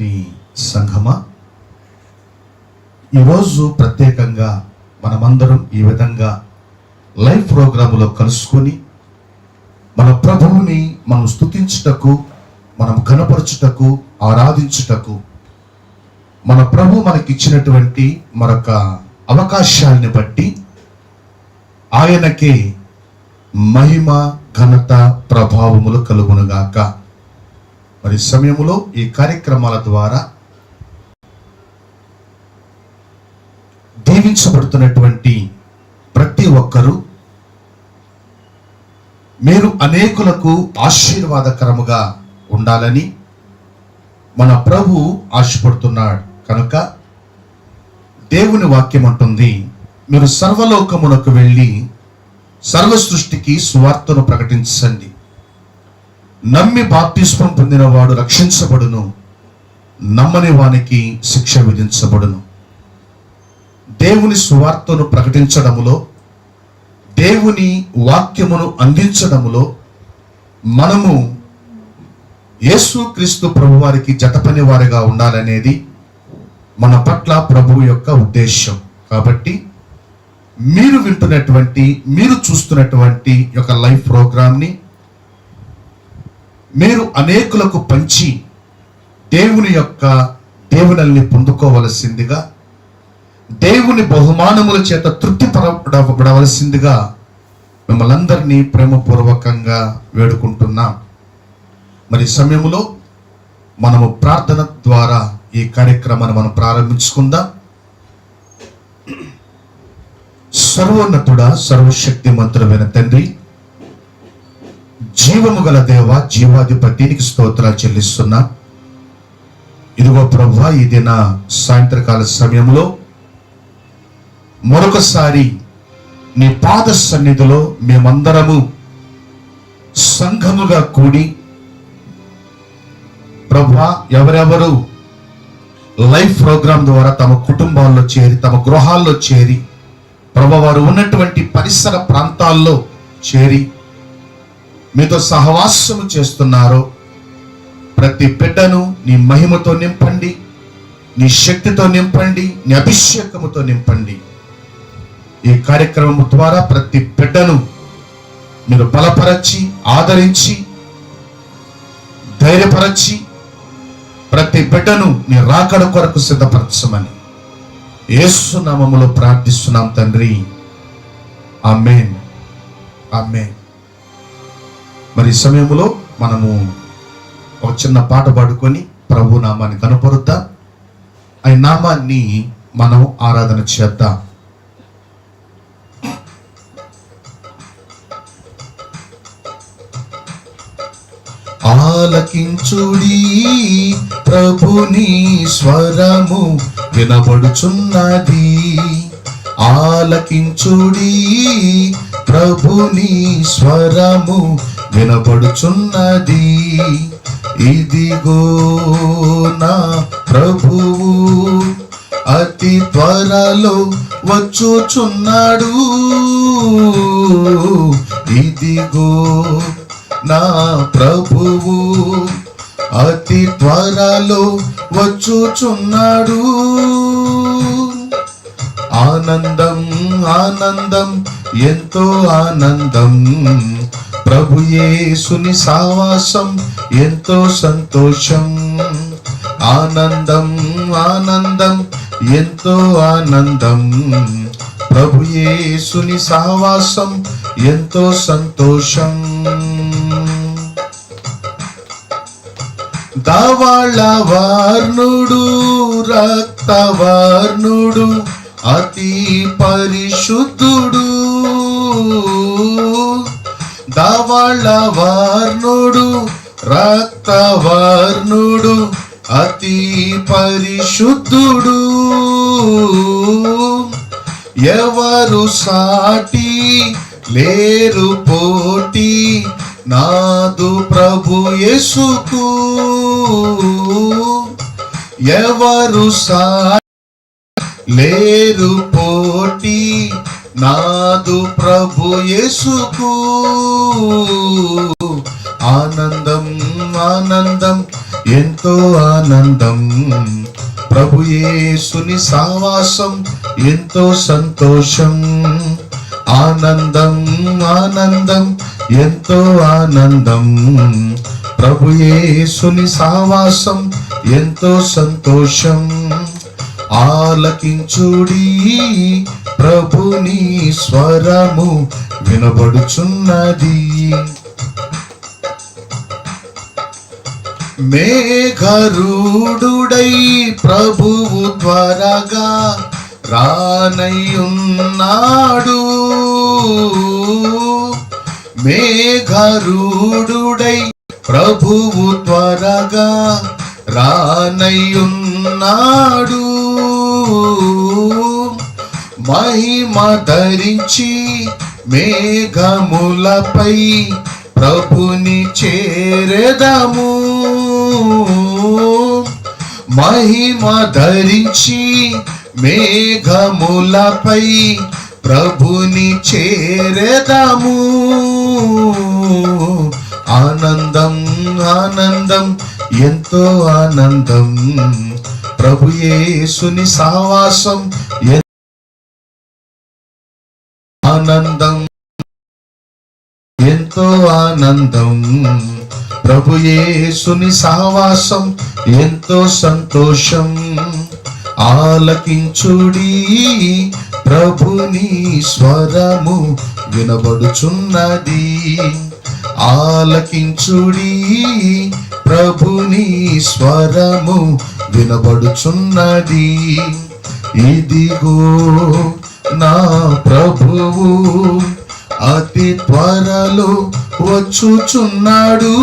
దేవుని సంఘమా, ఈరోజు ప్రత్యేకంగా మనమందరం ఈ విధంగా లైవ్ ప్రోగ్రాములో కలుసుకొని మన ప్రభువుని మనం స్తుతించుటకు, మనం కనపరచుటకు, ఆరాధించుటకు మన ప్రభు మనకిచ్చినటువంటి మరొక అవకాశాన్ని బట్టి ఆయనకే మహిమ, ఘనత, ప్రభావములు కలుగునుగాక. మరి సమయములో ఈ కార్యక్రమాల ద్వారా దీవించబడుతున్నటువంటి ప్రతి ఒక్కరూ మీరు అనేకులకు ఆశీర్వాదకరముగా ఉండాలని మన ప్రభు ఆశపడుతున్నాడు. కనుక దేవుని వాక్యం అంటుంది, మీరు సర్వలోకమునకు వెళ్ళి సర్వ సృష్టికి సువార్తను ప్రకటించండి. నమ్మి బాప్తిస్మం పొందిన వాడు రక్షించబడును, నమ్మని వానికి శిక్ష విధించబడును. దేవుని సువార్తను ప్రకటించడములో, దేవుని వాక్యమును అందించడములో మనము యేసుక్రీస్తు ప్రభువారికి జతపని వారిగా ఉండాలనేది మన పట్ల ప్రభువు యొక్క ఉద్దేశం. కాబట్టి మీరు వింటున్నటువంటి, మీరు చూస్తున్నటువంటి యొక్క లైవ్ ప్రోగ్రామ్ని మీరు అనేకులకు పంచి దేవుని యొక్క దేవుని పొందుకోవలసిందిగా, దేవుని బహుమానముల చేత తృప్తిపడవలసిందిగా మిమ్మల్ని అందరినీ ప్రేమపూర్వకంగా వేడుకుంటున్నాం. మరి సమయంలో మనము ప్రార్థన ద్వారా ఈ కార్యక్రమాన్ని మనం ప్రారంభించుకుందాం. సర్వోన్నతుడా, సర్వశక్తిమంతుడైన తండ్రి, జీవము గల దేవ, జీవాధిపతినికి స్తోత్రాలు చెల్లిస్తున్నా. ఇదిగో ప్రభువా, ఈ దిన సాయంత్రకాల సమయంలో మరొకసారి నీ పాద సన్నిధిలో మేమందరము సంఘముగా కూడి, ప్రభువా, ఎవరెవరు లైవ్ ప్రోగ్రాం ద్వారా తమ కుటుంబాల్లో చేరి, తమ గృహాల్లో చేరి, ప్రభువా, వారు ఉన్నటువంటి పరిసర ప్రాంతాల్లో చేరి మీతో సహవాసము చేస్తున్నారో ప్రతి బిడ్డను నీ మహిమతో నింపండి, నీ శక్తితో నింపండి, నీ అభిషేకముతో నింపండి. ఈ కార్యక్రమం ద్వారా ప్రతి బిడ్డను మీరు బలపరచి, ఆదరించి, ధైర్యపరచి ప్రతి బిడ్డను నీ రాకడ కొరకు సిద్ధపరచమని యేసు నామములో ప్రార్థిస్తున్నాం తండ్రి. ఆమేన్, ఆమేన్. మరి సమయంలో మనము ఒక చిన్న పాట పాడుకొని ప్రభు నామాన్ని కనపరుద్దాం. ఆయన నామాన్ని మనం ఆరాధన చేద్దాం. ఆలకించుడి ప్రభుని స్వరము వినబడుచున్నది. ఆలకించుడి ప్రభుని స్వరము వినబడుచున్నది. ఇదిగో నా ప్రభువు అతి త్వరలో వచ్చుచున్నాడు. ఇదిగో నా ప్రభువు అతి త్వరలో వచ్చుచున్నాడు. ఆనందం, ఆనందం, ఎంతో ఆనందం, ప్రభు యేసుని సావాసం ఎంతో సంతోషం. ఆనందం, ఆనందం, ఎంతో ఆనందం, ప్రభు యేసుని సహవాసం ఎంతో సంతోషం. ధవళవర్ణుడు, రక్తవర్ణుడు, అతి పరిశుద్ధుడు. ధవళవర్ణుడు, రక్తవర్ణుడు, అతి పరిశుద్ధుడు. ఎవరు సాటి లేరు పోటీ నాదు ప్రభు యేసుకు. ఎవరు సాటి లేరు పోటీ నాదు ప్రభు యేసుకు. ఆనందం, ఆనందం, ఎంతో ఆనందం. ప్రభు యేసుని సహవాసం ఎంతో సంతోషం. ఆనందం ఆనందం ఎంతో ఆనందం. ప్రభు యేసుని సహవాసం ఎంతో సంతోషం. ఆలకించుడి ప్రభుని స్వరము వినబడుచున్నది. మేఘరూఢుడై ప్రభువు త్వరగా రానయ్యున్నాడు. మేఘరూఢుడై ప్రభువు త్వరగా రానయ్యున్నాడు. మహిమ ధరించి మేఘములపై ప్రభుని చేరెదము. మహిమ ధరించి మేఘములపై ప్రభుని చేరెదము. ఆనందం ఆనందం ఎంతో ఆనందం. ప్రభు యేసుని సహవాసం ఆనందం ఎంతో ఆనందం. ప్రభు యేసుని సహవాసం ఎంతో సంతోషం. ఆలకించుడి ప్రభుని స్వరము వినబడుచున్నది. ఆలకించుడి ప్రభుని స్వరము వినబడుచున్నది. ఇదిగో నా ప్రభువు అతి త్వరలో వచ్చుచున్నాడు.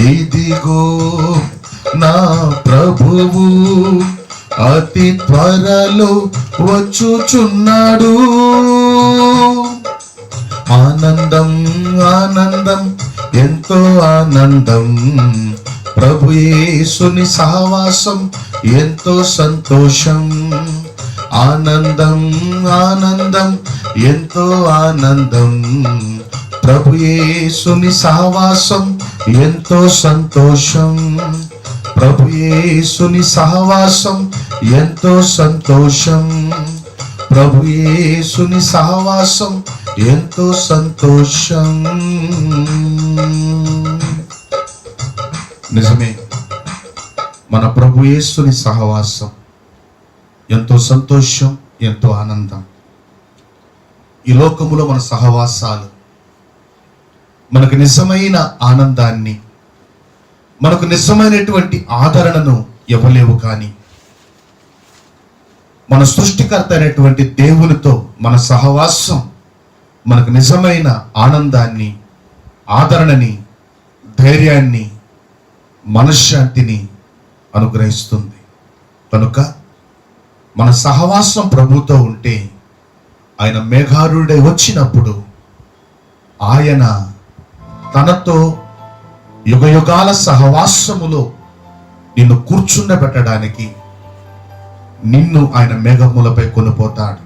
ఇదిగో నా ప్రభువు అతి త్వరలో వచ్చుచున్నాడు. ఆనందం ఆనందం ఎంతో ఆనందం. ప్రభు యేసుని సహవాసం ఎంతో సంతోషం. ఆనందం ఆనందం ఎంతో ఆనందం. ప్రభు యేసుని సహవాసం ఎంతో సంతోషం. ప్రభు యేసుని సహవాసం ఎంతో సంతోషం. ప్రభు యేసుని సహవాసం ఎంతో సంతోషం. నిజమే, మన ప్రభు యేసుని సహవాసం ఎంతో సంతోషం, ఎంతో ఆనందం. ఈ లోకములో మన సహవాసాలు మనకు నిజమైన ఆనందాన్ని, మనకు నిజమైనటువంటి ఆదరణను ఇవ్వలేవు. కానీ మన సృష్టికర్త అయినటువంటి దేవునితో మన సహవాసం మనకు నిజమైన ఆనందాన్ని, ఆదరణని, ధైర్యాన్ని, మనశ్శాంతిని అనుగ్రహిస్తుంది. కనుక మన సహవాసం ప్రభుతో ఉంటే, ఆయన మేఘారుడై వచ్చినప్పుడు ఆయన తనతో యుగయుగాల సహవాసములో నిన్ను కూర్చుండబెట్టడానికి నిన్ను ఆయన మేఘములపై కొనిపోతాడు.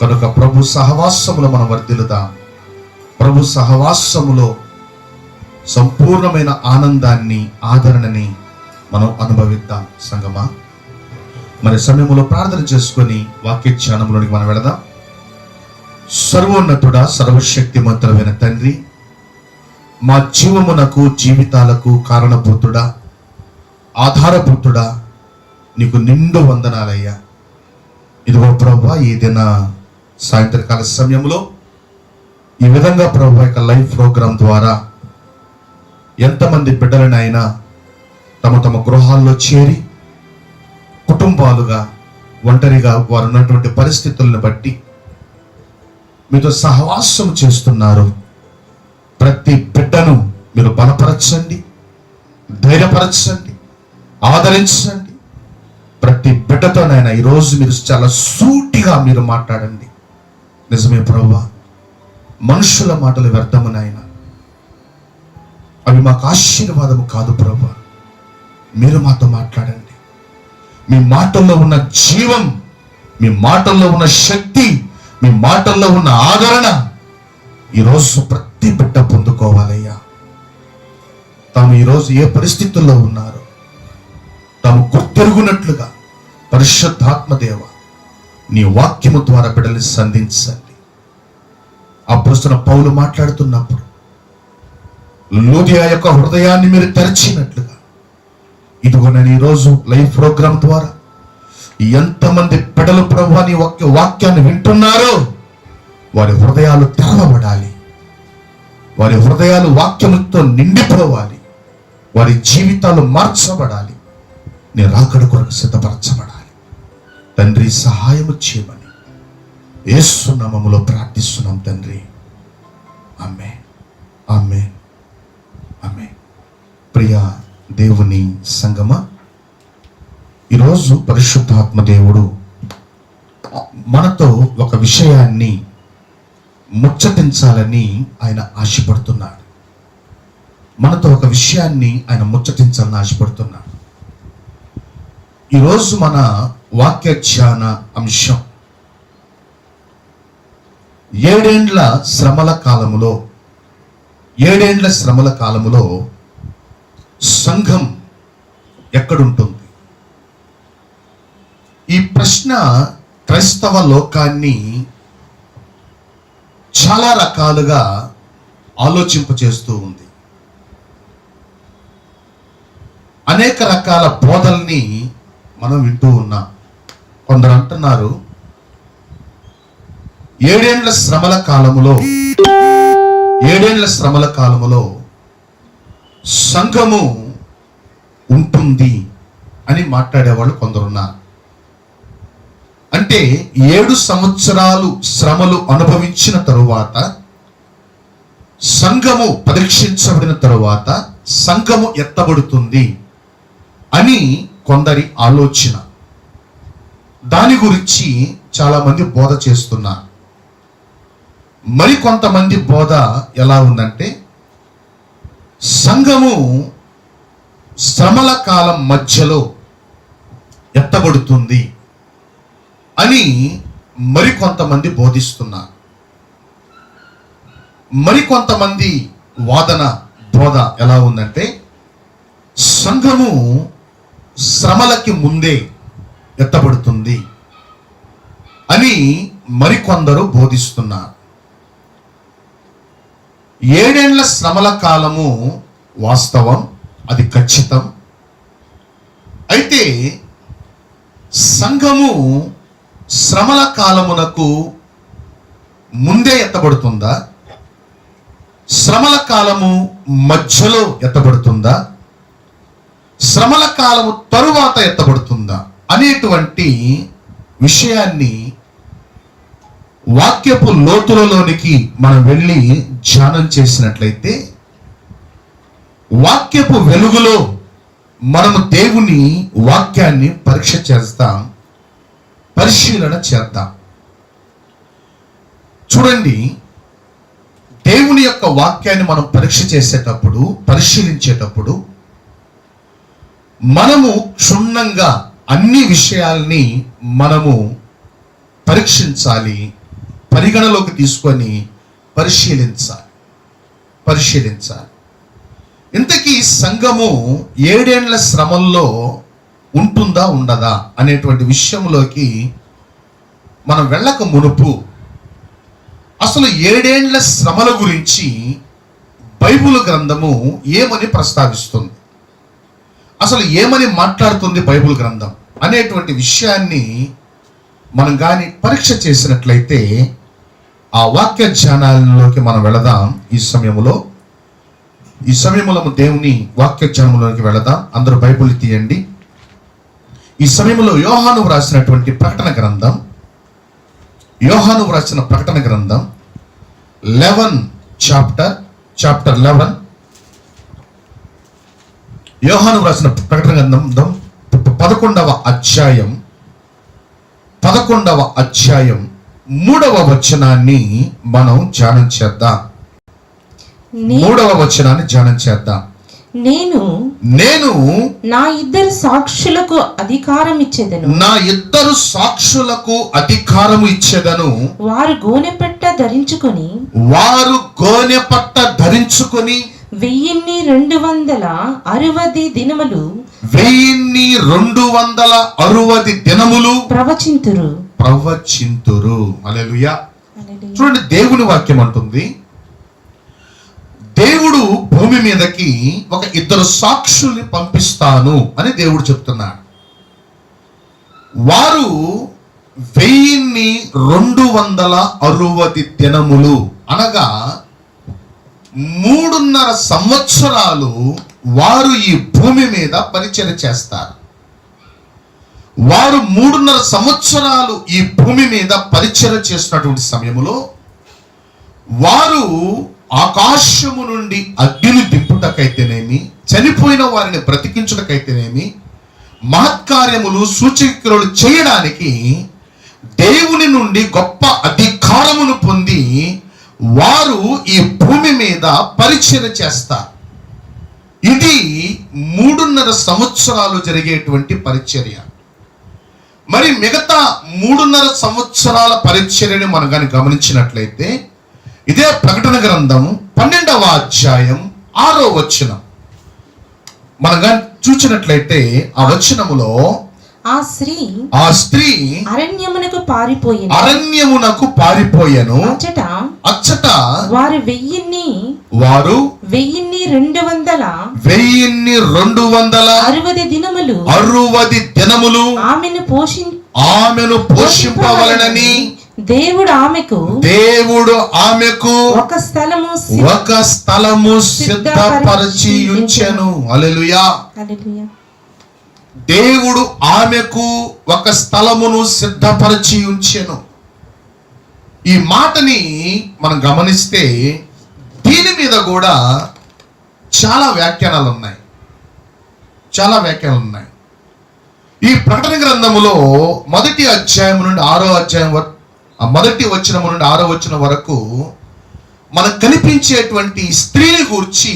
కనుక ప్రభు సహవాసములో మనం వర్ధిల్లుదాం. ప్రభు సహవాసములో సంపూర్ణమైన ఆనందాన్ని, ఆదరణని మనం అనుభవిద్దాం. సంగమా, మరి సమయంలో ప్రార్థన చేసుకొని వాక్య ధ్యానంలోనికి మనం వెళదాం. సర్వోన్నతుడా, సర్వశక్తిమంతుడైన తండ్రి, మా జీవమునకు, జీవితాలకు కారణభూతుడా, ఆధారభూతుడా, నీకు నిండు వందనాలయ్యా. ఇదిగో ప్రభువా, ఈ దిన సాయంత్రకాల సమయంలో ఈ విధంగా ప్రభు యొక్క లైవ్ ప్రోగ్రాం ద్వారా ఎంతమంది బిడ్డలనైనా తమ తమ గృహాల్లో చేరి కుటుంబాలుగా, ఒంటరిగా వారు ఉన్నటువంటి పరిస్థితులను బట్టి మీతో సహవాసం చేస్తున్నారు. ప్రతి బిడ్డను మీరు బలపరచండి, ధైర్యపరచండి, ఆదరించండి. ప్రతి బిడ్డతోనైనా ఈరోజు మీరు చాలా సూటిగా మీరు మాట్లాడండి. నిజమే ప్రభువా, మనుషుల మాటలు వ్యర్థమునైనా అవి మాకు ఆశీర్వాదము కాదు ప్రభువా. మీరు మాతో మాట్లాడండి. మీ మాటల్లో ఉన్న జీవం, మీ మాటల్లో ఉన్న శక్తి, మీ మాటల్లో ఉన్న ఆదరణ ఈరోజు ప్రతి బిడ్డ పొందుకోవాలయ్యా. తాము ఈరోజు ఏ పరిస్థితుల్లో ఉన్నారో తాము గుర్తెరుగునట్లుగా పరిశుద్ధాత్మ దేవ నీ వాక్యము ద్వారా బిడ్డల్ని సంధించండి. అపోస్తలుడైన పౌలు మాట్లాడుతున్నప్పుడు లూదియా యొక్క హృదయాన్ని మీరు తెరచినట్లుగా ఇదిగో నేను ఈరోజు లైవ్ ప్రోగ్రాం ద్వారా ఎంతమంది బిడ్డలు ప్రభువా నీ వాక్యాన్ని వింటున్నారో వారి హృదయాలు తెరవబడాలి, వారి హృదయాలు వాక్యముతో నిండిపోవాలి, వారి జీవితాలు మార్చబడాలి, నీ రాకడ కొరకు సిద్ధపరచబడాలి. తండ్రి సహాయము చేయమని యేసు నామములో ప్రార్థిస్తున్నాం తండ్రి. ఆమేన్, ఆమేన్, ఆమేన్. ప్రియ దేవుని సంగమా, ఈరోజు పరిశుద్ధాత్మ దేవుడు మనతో ఒక విషయాన్ని ముచ్చటించాలని ఆయన ఆశపడుతున్నాడు. మనతో ఒక విషయాన్ని ఆయన ముచ్చటించాలని ఆశపడుతున్నాడు. ఈరోజు మన వాక్య ధ్యాన అంశం 7 ఏండ్ల శ్రమల కాలములో సంఘం ఎక్కడుంటుంది? ఈ ప్రశ్న క్రైస్తవ లోకాన్ని చాలా రకాలుగా ఆలోచింపచేస్తూ ఉంది. అనేక రకాల బోధల్ని మనం వింటూ ఉన్నాం. కొందరు అంటున్నారు 7 ఏండ్ల శ్రమల కాలములో సంఘము ఉంటుంది అని మాట్లాడేవాళ్ళు కొందరున్నారు. అంటే 7 సంవత్సరాలు శ్రమలు అనుభవించిన తరువాత, సంఘము పరీక్షించబడిన తరువాత సంఘము ఎత్తబడుతుంది అని కొందరి ఆలోచన. దాని గురించి చాలా మంది బోధ చేస్తున్నారు. మరి కొంతమంది బోధ ఎలా ఉందంటే, సంఘము శ్రమల కాలం మధ్యలో ఎత్తబడుతుంది అని మరికొంతమంది బోధిస్తున్నారు. మరికొంతమంది బోధ ఎలా ఉందంటే, సంఘము శ్రమలకి ముందే ఎత్తబడుతుంది అని మరికొందరు బోధిస్తున్నారు. 7 ఏండ్ల శ్రమల కాలము వాస్తవం, అది ఖచ్చితం. అయితే సంఘము శ్రమల కాలమునకు ముందే ఎత్తబడుతుందా, శ్రమల కాలము మధ్యలో ఎత్తబడుతుందా, శ్రమల కాలము తరువాత ఎత్తబడుతుందా అనేటువంటి విషయాన్ని వాక్యపు లోతులలోనికి మనం వెళ్ళి ధ్యానం చేసినట్లయితే, వాక్యపు వెలుగులో మనము దేవుని వాక్యాన్ని పరీక్ష చేస్తాం, పరిశీలన చేద్దాం. చూడండి, దేవుని యొక్క వాక్యాన్ని మనం పరీక్ష చేసేటప్పుడు, పరిశీలించేటప్పుడు మనము క్షుణ్ణంగా అన్ని విషయాల్ని మనము పరీక్షించాలి, పరిగణలోకి తీసుకొని పరిశీలించాలి. ఇంతకీ సంఘము 7 ఏండ్ల శ్రమల్లో ఉంటుందా ఉండదా అనేటువంటి విషయంలోకి మనం వెళ్ళక మునుపు, అసలు 7 ఏండ్ల శ్రమల గురించి బైబిల్ గ్రంథము ఏమని ప్రస్తావిస్తుంది, అసలు ఏమని మాట్లాడుతుంది బైబిల్ గ్రంథం అనేటువంటి విషయాన్ని మనం కానీ పరీక్ష చేసినట్లయితే ఆ వాక్య ధ్యానాలలోకి మనం వెళదాం. ఈ సమయంలో దేవుని వాక్య ధ్యానంలోకి వెళదాం. అందరూ బైబిల్ తీయండి. ఈ సమయంలో యోహాను వ్రాసినటువంటి ప్రకటన గ్రంథం 11 చాప్టర్ 11, యోహాను వ్రాసిన ప్రకటన గ్రంథం 11వ అధ్యాయం 3వ వచనాన్ని మనం ధ్యానం చేద్దాం. 3వ వచనాన్ని ధ్యానం చేద్దాం. నేను నా ఇద్దరు సాక్షులకు అధికారము ఇచ్చేదను. వారు గోనెపట్ట ధరించుకొని 1260 దినములు 1260 దినములు ప్రవచింతురు. హల్లెలూయా. చూడండి, దేవుని వాక్యం అంటుంది, దేవుడు భూమి మీదకి ఒక 2 సాక్షుల్ని పంపిస్తాను అని దేవుడు చెప్తున్నాడు. వారు 1260 దినములు అనగా 3.5 సంవత్సరాలు వారు ఈ భూమి మీద పరిచర్య చేస్తారు. వారు 3.5 సంవత్సరాలు ఈ భూమి మీద పరిచర్య చేస్తున్నటువంటి సమయంలో వారు ఆకాశము నుండి అగ్నిని దింపుటకైతేనేమి, చనిపోయిన వారిని బ్రతికించుటకైతేనేమి, మహత్కార్యములు సూచక్రియలు చేయడానికి దేవుని నుండి గొప్ప అధికారమును పొంది వారు ఈ భూమి మీద పరిచర్య చేస్తారు. ఇది 3.5 సంవత్సరాలు జరిగేటువంటి పరిచర్య. మరి మిగతా 3.5 సంవత్సరాల పరిచర్యని మనం కానీ గమనించినట్లయితే ఇదే ప్రకటన గ్రంథం 12వ అధ్యాయం 6వ వచనం మనం కానీ చూసినట్లయితే ఆ వచనములో ఆ స్త్రీ అరణ్యమునకు పారిపోయెను. అచ్చట వారు 1260 దినములు ఆమెను పోషింపవలెనని దేవుడు ఆమెకు ఒక స్థలము సిద్ధపరచి ఉంచెను. హల్లెలూయా. దేవుడు ఆమెకు ఒక స్థలమును సిద్ధపరచి ఉంచెను. ఈ మాటని మనం గమనిస్తే దీని మీద కూడా చాలా వ్యాఖ్యానాలు ఉన్నాయి. ఈ ప్రకటన గ్రంథములో 1వ అధ్యాయం నుండి 6వ అధ్యాయం మొదటి వచనము నుండి 6వ వచనం వరకు మనకు కనిపించేటువంటి స్త్రీని గురించి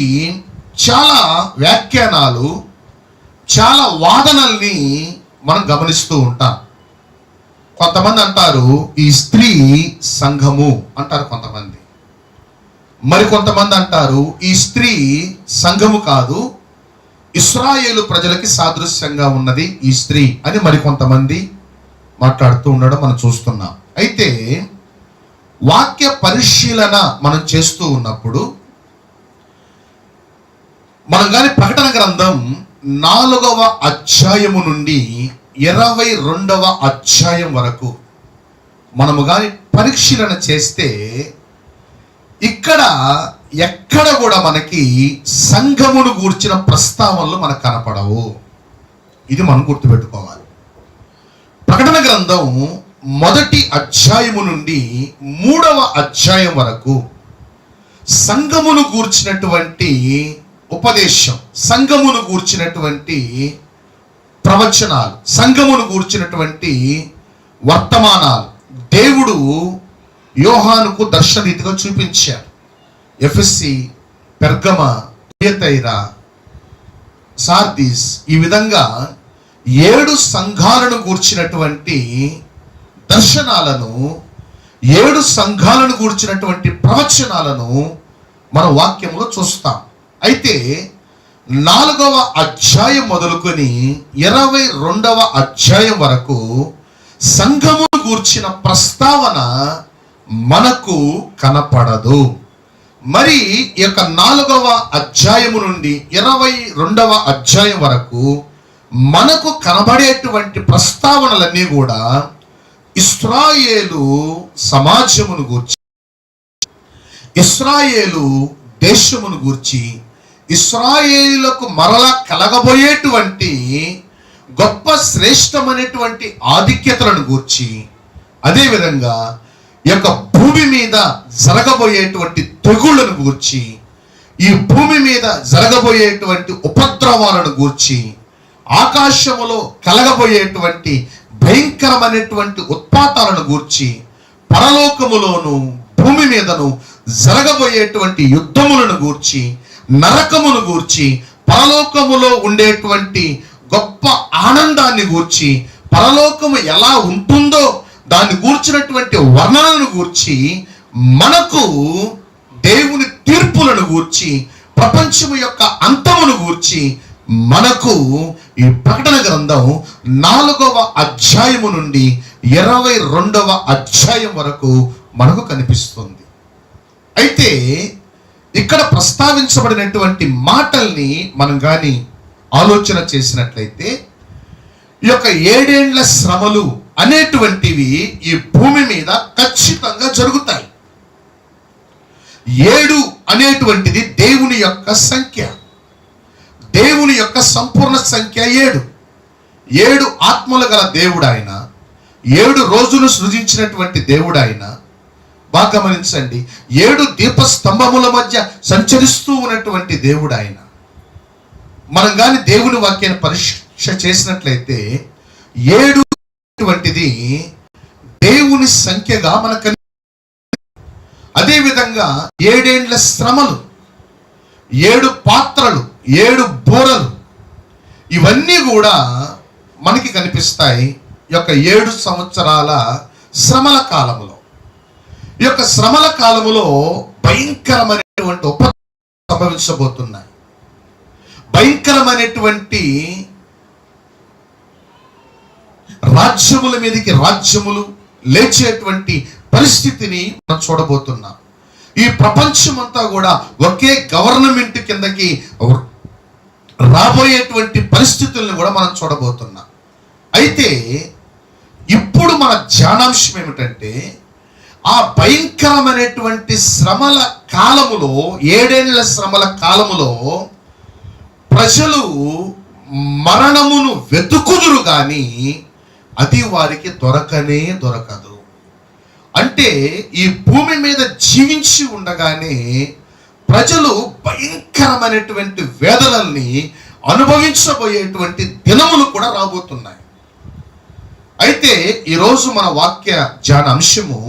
చాలా వ్యాఖ్యానాలు, చాలా వాదనల్ని మనం గమనిస్తూ ఉంటాం. కొంతమంది అంటారు ఈ స్త్రీ సంఘము అంటారు కొంతమంది. మరి కొంతమంది అంటారు ఈ స్త్రీ సంఘము కాదు, ఇశ్రాయేలు ప్రజలకి సాదృశ్యంగా ఉన్నది ఈ స్త్రీ అని మరి కొంతమంది మాట్లాడుతూ ఉండడం మనం చూస్తున్నాం. అయితే వాక్య పరిశీలన మనం చేస్తూ ఉన్నప్పుడు మనం కానీ ప్రకటన గ్రంథం 4వ అధ్యాయము నుండి 22వ అధ్యాయం వరకు మనము కానీ పరిశీలన చేస్తే ఇక్కడ ఎక్కడ కూడా మనకి సంఘమును గూర్చిన ప్రస్తావనలు మనకు కనపడవు. ఇది మనం గుర్తుపెట్టుకోవాలి. ప్రకటన గ్రంథం 1వ అధ్యాయము నుండి 3వ అధ్యాయం వరకు సంఘమును గూర్చినటువంటి ఉపదేశం, సంఘమును గూర్చినటువంటి ప్రవచనాలు, సంఘమును గూర్చినటువంటి వర్తమానాలు దేవుడు యోహానుకు దర్శనరీతిగా చూపించాడు. ఎఫెసీ, పెర్గమ, థియతైరా, సార్దీస్, ఈ విధంగా 7 సంఘాలను గూర్చినటువంటి దర్శనాలను, 7 సంఘాలను గూర్చినటువంటి ప్రవచనాలను మన వాక్యంలో చూస్తాం. అయితే 4వ అధ్యాయం మొదలుకొని 22వ అధ్యాయం వరకు సంఘమును గూర్చిన ప్రస్తావన మనకు కనపడదు. మరి ఈ యొక్క 4వ అధ్యాయము నుండి 22వ అధ్యాయం వరకు మనకు కనబడేటువంటి ప్రస్తావనలన్నీ కూడా ఇశ్రాయేలు సమాజమును గూర్చి, ఇశ్రాయేలు దేశమును గూర్చి, ఇశ్రాయేలులకు మరలా కలగబోయేటువంటి గొప్ప శ్రేష్టమైనటువంటి ఆధిక్యతలను గూర్చి, అదేవిధంగా ఈ యొక్క భూమి మీద జరగబోయేటువంటి తెగుళ్లను గూర్చి, ఈ భూమి మీద జరగబోయేటువంటి ఉపద్రవాలను గూర్చి, ఆకాశములో కలగబోయేటువంటి భయంకరమైనటువంటి ఉత్పాతాలను గూర్చి, పరలోకములోను భూమి మీదను జరగబోయేటువంటి యుద్ధములను గూర్చి, నరకమును గూర్చి, పరలోకములో ఉండేటువంటి గొప్ప ఆనందాన్ని గూర్చి, పరలోకము ఎలా ఉంటుందో దాన్ని గూర్చినటువంటి వర్ణనను గూర్చి, మనకు దేవుని తీర్పులను గూర్చి, ప్రపంచము యొక్క అంతమును గూర్చి మనకు ఈ ప్రకటన గ్రంథం 4వ అధ్యాయము నుండి 22వ అధ్యాయం వరకు మనకు కనిపిస్తుంది. అయితే ఇక్కడ ప్రస్తావించబడినటువంటి మాటల్ని మనం కానీ ఆలోచన చేసినట్లయితే ఈ యొక్క 7 ఏండ్ల శ్రమలు అనేటువంటివి ఈ భూమి మీద ఖచ్చితంగా జరుగుతాయి. 7 అనేటువంటిది దేవుని యొక్క సంఖ్య, దేవుని యొక్క సంపూర్ణ సంఖ్య 7. 7 ఆత్మలు గల దేవుడు ఆయన, 7 రోజులు సృజించినటువంటి దేవుడు ఆయన. బాగా గమనించండి, 7 దీపస్తంభముల మధ్య సంచరిస్తూ ఉన్నటువంటి దేవుడు ఆయన. మనం కానీ దేవుని వాక్యాన్ని పరీక్ష చేసినట్లయితే 7 అనేటువంటిది దేవుని సంఖ్యగా మనకు. అదేవిధంగా 7 ఏండ్ల శ్రమలు, 7 పాత్రలు, 7 బోరలు, ఇవన్నీ కూడా మనకి కనిపిస్తాయి ఈ యొక్క 7 సంవత్సరాల శ్రమల కాలములో. ఈ యొక్క శ్రమల కాలములో భయంకరమైనటువంటి ఉపద్రవాలు సంభవించబోతున్నాయి. భయంకరమైనటువంటి రాజ్యముల మీదకి రాజ్యములు లేచేటువంటి పరిస్థితిని మనం చూడబోతున్నాం. ఈ ప్రపంచమంతా కూడా ఒకే గవర్నమెంట్ కిందకి రాబోయేటువంటి పరిస్థితులను కూడా మనం చూడబోతున్నాం. అయితే ఇప్పుడు మన ధ్యానాంశం ఏమిటంటే, ఆ భయంకరమైనటువంటి శ్రమల కాలములో, 7 ఏండ్ల శ్రమల కాలములో ప్రజలు మరణమును వెతుకుదురు కానీ అది వారికి దొరకనే దొరకదు. అంటే ఈ భూమి మీద జీవించి ఉండగానే ప్రజలు భయంకరమైనటువంటి వేదనల్ని అనుభవించబోయేటువంటి దినములు కూడా రాబోతున్నాయి. అయితే ఈరోజు మన వాక్య ధ్యాన అంశము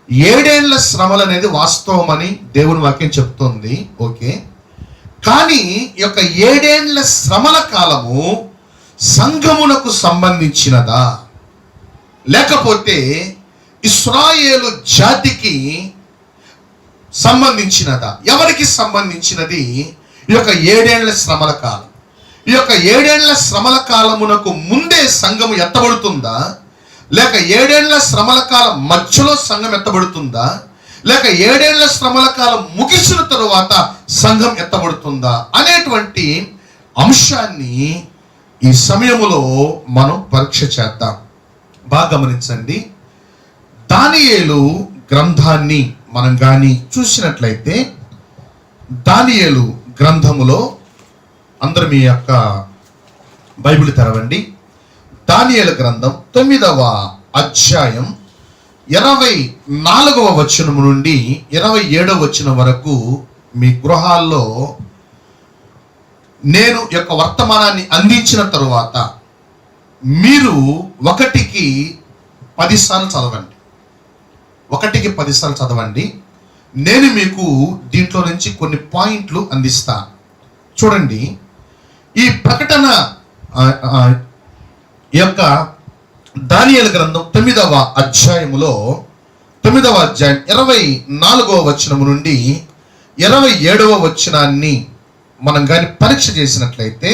7 ఏండ్ల శ్రమలు అనేది వాస్తవమని దేవుని వాక్యం చెప్తోంది. ఓకే, కానీ ఈ యొక్క 7 ఏండ్ల శ్రమల కాలము సంఘమునకు సంబంధించినదా, లేకపోతే ఇశ్రాయేలు జాతికి సంబంధించినదా? ఎవరికి సంబంధించినది ఈ యొక్క 7 ఏండ్ల శ్రమల కాలం? ఈ యొక్క 7 ఏండ్ల శ్రమల కాలమునకు ముందే సంఘము ఎత్తబడుతుందా, లేక 7 ఏండ్ల శ్రమల కాలం మధ్యలో సంఘం ఎత్తబడుతుందా, లేక 7 ఏండ్ల శ్రమల కాలం ముగిసిన తరువాత సంఘం ఎత్తబడుతుందా అనేటువంటి అంశాన్ని ఈ సమయములో మనం పరీక్ష చేద్దాం. బాగా గమనించండి, దానియేలు గ్రంథాన్ని మనం కానీ చూసినట్లయితే, దానియేలు గ్రంథములో అందరూ మీ యొక్క బైబిల్ తెరవండి. దానియేలు గ్రంథం 9వ అధ్యాయం 24వ వచనం నుండి 27వ వచనం వరకు మీ గృహాల్లో నేను యొక్క వర్తమానాన్ని అందించిన తరువాత మీరు 1కి 10 సార్లు చదవండి. 1కి 10 సార్లు చదవండి. నేను మీకు దీంట్లో నుంచి కొన్ని పాయింట్లు అందిస్తాను. చూడండి, ఈ ప్రకటన యొక్క దానియేలు గ్రంథం 9వ అధ్యాయములో 9వ అధ్యాయం 24వ వచనము నుండి 27వ వచనాన్ని మనం కానీ పరీక్ష చేసినట్లయితే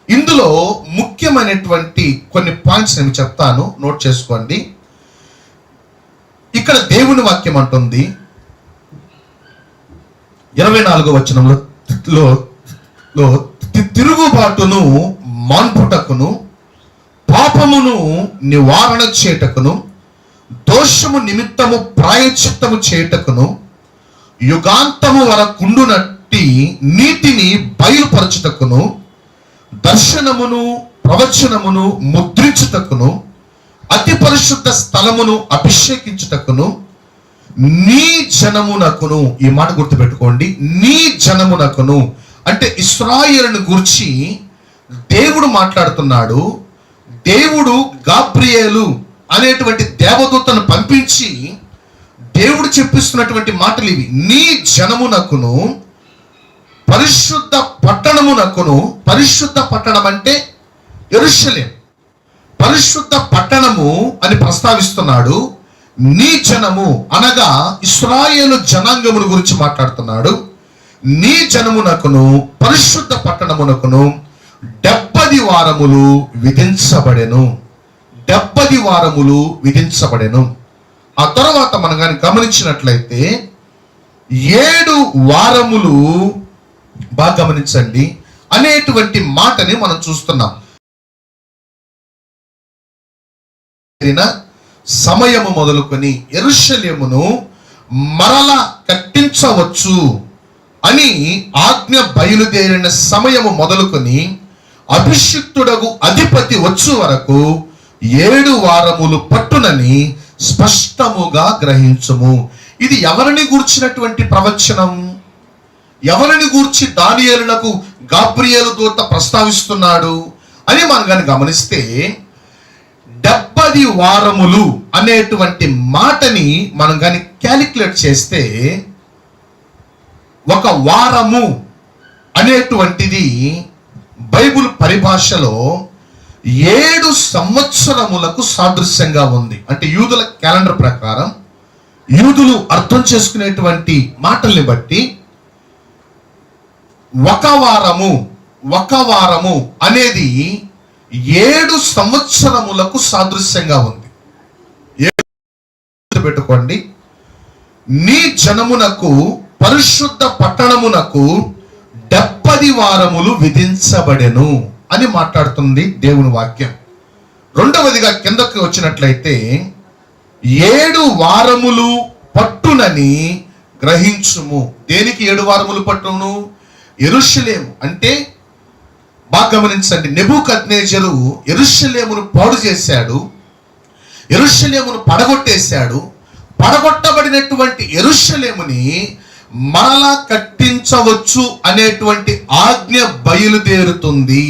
ఇందులో ముఖ్యమైనటువంటి కొన్ని పాయింట్స్ నేను చెప్తాను, నోట్ చేసుకోండి. ఇక్కడ దేవుని వాక్యం అంటుంది 24వ వచనంలో తిరుగుబాటును మాన్పుటకును, పాపమును నివారణ చేయుటకును, దోషము నిమిత్తము ప్రాయశ్చిత్తము చేయుటకును, యుగాంతము వరకుండునట్టి నీతిని బయలుపరచుటకును, దర్శనమును ప్రవచనమును ముద్రించుటకును, అతి పరిశుద్ధ స్థలమును అభిషేకించుటకును, నీ జనమునకును, ఈ మాట గుర్తుపెట్టుకోండి, నీ జనమునకును అంటే ఇశ్రాయేలును గురించి దేవుడు మాట్లాడుతున్నాడు. దేవుడు గాబ్రియేలు అనేటువంటి దేవదూతను పంపించి దేవుడు చెప్పిస్తున్నటువంటి మాటలు ఇవి. నీ జనమునకును పరిశుద్ధ పట్టణమునకును, పరిశుద్ధ పట్టణం అంటే యెరూషలేం, పరిశుద్ధ పట్టణము అని ప్రస్తావిస్తున్నాడు. నీ జనము అనగా ఇశ్రాయేలు జనాంగమును గురించి మాట్లాడుతున్నాడు. నీ జనమునకును పరిశుద్ధ పట్టణమునకును 70 వారములు విధించబడెను. 70 వారములు విధించబడెను. ఆ తర్వాత మనం కానీ గమనించినట్లయితే 7 వారములు, బాగా గమనించండి, అనేటువంటి మాటని మనం చూస్తున్నాం. సమయము మొదలుకొని యెరూషలేమును మరల కట్టించవచ్చు అని ఆజ్ఞ బయలుదేరిన సమయము మొదలుకొని అభిషిక్తుడగు అధిపతి వచ్చు వరకు 7 వారములు పట్టునని స్పష్టముగా గ్రహించుము. ఇది ఎవరిని గూర్చినటువంటి ప్రవచనం? ఎవరిని గూర్చి దానియేలునకు గాబ్రియేలు దూత ప్రస్తావిస్తున్నాడు అని మనం కానీ గమనిస్తే 70 వారములు అనేటువంటి మాటని మనం కానీ క్యాలిక్యులేట్ చేస్తే ఒక వారము అనేటువంటిది బైబిల్ పరిభాషలో 7 సంవత్సరములకు సాదృశ్యంగా ఉంది. అంటే యూదుల క్యాలెండర్ ప్రకారం, యూదులు అర్థం చేసుకునేటువంటి మాటల్ని బట్టి ఒక వారము అనేది 7 సంవత్సరములకు సాదృశ్యంగా ఉంది. పెట్టుకోండి, నీ జనమునకు పరిశుద్ధ పట్టణమునకు 70 వారములు విధించబడెను అని మాట్లాడుతుంది దేవుని వాక్యం. రెండవదిగా కిందకి వచ్చినట్లయితే 7 వారములు పట్టునని గ్రహించుము. దేనికి 7 వారములు పట్టును? యెరూషలేము అంటే, బాగా గమనించండి, నెబుకద్నెజరు యెరూషలేమును పాడు చేశాడు, యెరూషలేమును పడగొట్టేశాడు. పడగొట్టబడినటువంటి యెరూషలేముని మరలా కట్టించవచ్చు అనేటువంటి ఆజ్ఞ బయలుదేరుతుంది.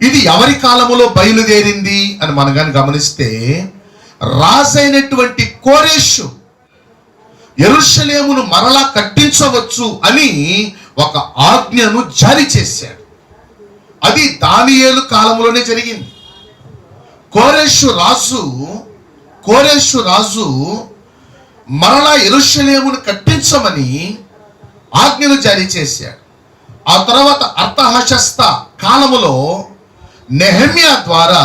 ఇది ఎవరి కాలములో బయలుదేరింది అని మనం కానీ గమనిస్తే, రాజైనటువంటి కోరెషు యెరూషలేమును మరలా కట్టించవచ్చు అని ఒక ఆజ్ఞను జారీ చేశాడు. అది దానియేలు కాలంలోనే జరిగింది. కోరెషు రాజు మరలా యెరూషలేమును కట్టించమని ఆజ్ఞను జారీ చేశాడు. ఆ తర్వాత అర్తహషస్త కాలములో నెహెమ్యా ద్వారా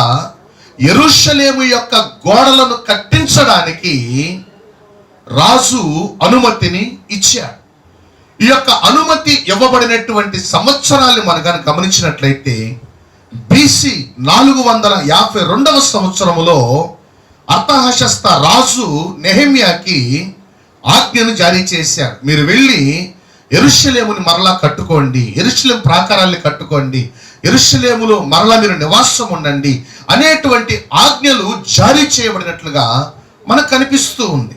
యెరూషలేము యొక్క గోడలను కట్టించడానికి రాజు అనుమతిని ఇచ్చాడు. ఈ యొక్క అనుమతి ఇవ్వబడినటువంటి సంవత్సరాలు మనం కనుక గమనించినట్లయితే BC 452వ సంవత్సరములో అర్తహషస్త రాజు నెహెమ్యాకి ఆజ్ఞను జారీ చేశారు. మీరు వెళ్ళి యెరూషలేముని మరలా కట్టుకోండి, యెరూషలేము ప్రాకారాన్ని కట్టుకోండి, యెరూషలేములో మరలా మీరు నివాసం ఉండండి అనేటువంటి ఆజ్ఞలు జారీ చేయబడినట్లుగా మనకు కనిపిస్తూ ఉంది.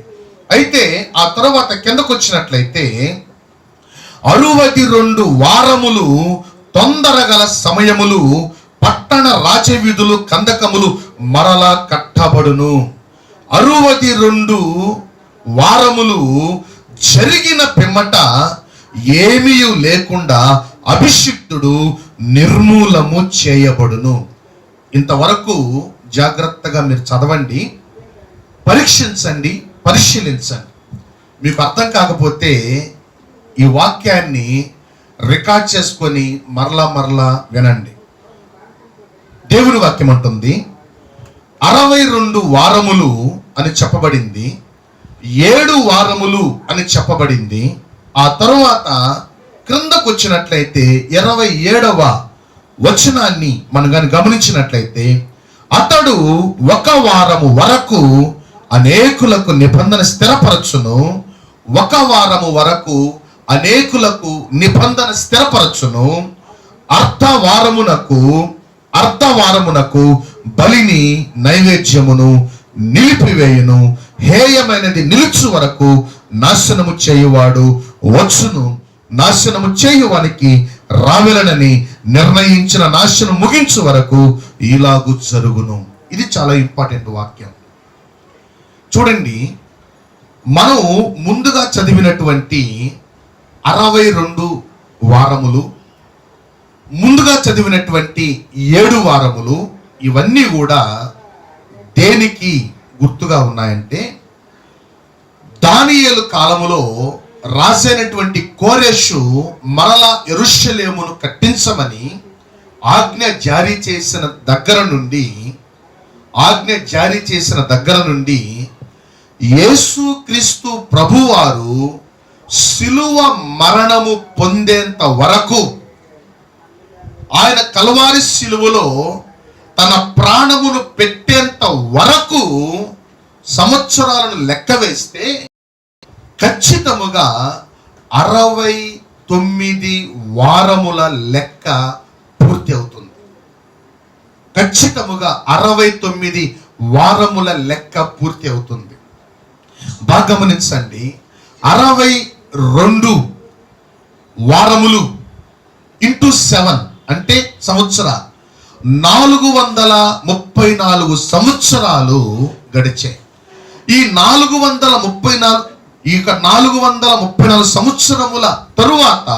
అయితే ఆ తర్వాత కిందకు వచ్చినట్లయితే 62 వారములు తొందరగల సమయములు పట్టణ రాజవీధులు కందకములు మరలా కట్టబడును. 62 వారములు జరిగిన పిమ్మట ఏమీ లేకుండా అభిషిక్తుడు నిర్మూలము చేయబడును. ఇంతవరకు జాగ్రత్తగా మీరు చదవండి, పరీక్షించండి, పరిశీలించండి. మీకు అర్థం కాకపోతే ఈ వాక్యాన్ని రికార్డ్ చేసుకొని మరలా వినండి. దేవుని వాక్యం అంటుంది 62 వారములు అని చెప్పబడింది, 7 వారములు అని చెప్పబడింది. ఆ తరువాత క్రిందకు వచ్చినట్లయితే 27వ వచనాన్ని మనం కానీ గమనించినట్లయితే, అతడు 1 వారము వరకు అనేకులకు నిబంధన స్థిరపరచును, 1 వారము వరకు అనేకులకు నిబంధన స్థిరపరచును, అర్ధవారమునకు బలిని నైవేద్యమును నిలిపివేయును, హేయమైనది నిలుచు వరకు నాశనము చేయువాడు వచ్చును, నాశనము చేయువానికి రావెలనని నిర్ణయించిన నాశనం ముగించు వరకు ఇలాగు జరుగును. ఇది చాలా ఇంపార్టెంట్ వాక్యం. చూడండి, మనం ముందుగా చదివినటువంటి 62 వారములు, ముందుగా చదివినటువంటి 7 వారములు, ఇవన్నీ కూడా దేనికి గుర్తుగా ఉన్నాయంటే, దానియేలు కాలములో రాజైనటువంటి కోరెషు మరలా యెరూషలేమును కట్టించమని ఆజ్ఞ జారీ చేసిన దగ్గర నుండి యేసుక్రీస్తు ప్రభువారు శిలువ మరణము పొందేంత వరకు, ఆయన కల్వారి శిలువలో తన ప్రాణమును పెట్టేంత వరకు సంవత్సరాలను లెక్క వేస్తే ఖచ్చితముగా 69 వారముల లెక్క పూర్తి అవుతుంది. ఖచ్చితముగా 69 వారముల లెక్క పూర్తి అవుతుంది. బాగా గమనించండి, 62 వారములు ఇంటూ 7 అంటే సంవత్సరాలు, 434 సంవత్సరాలు గడిచాయి. ఈ 434 సంవత్సరముల తరువాత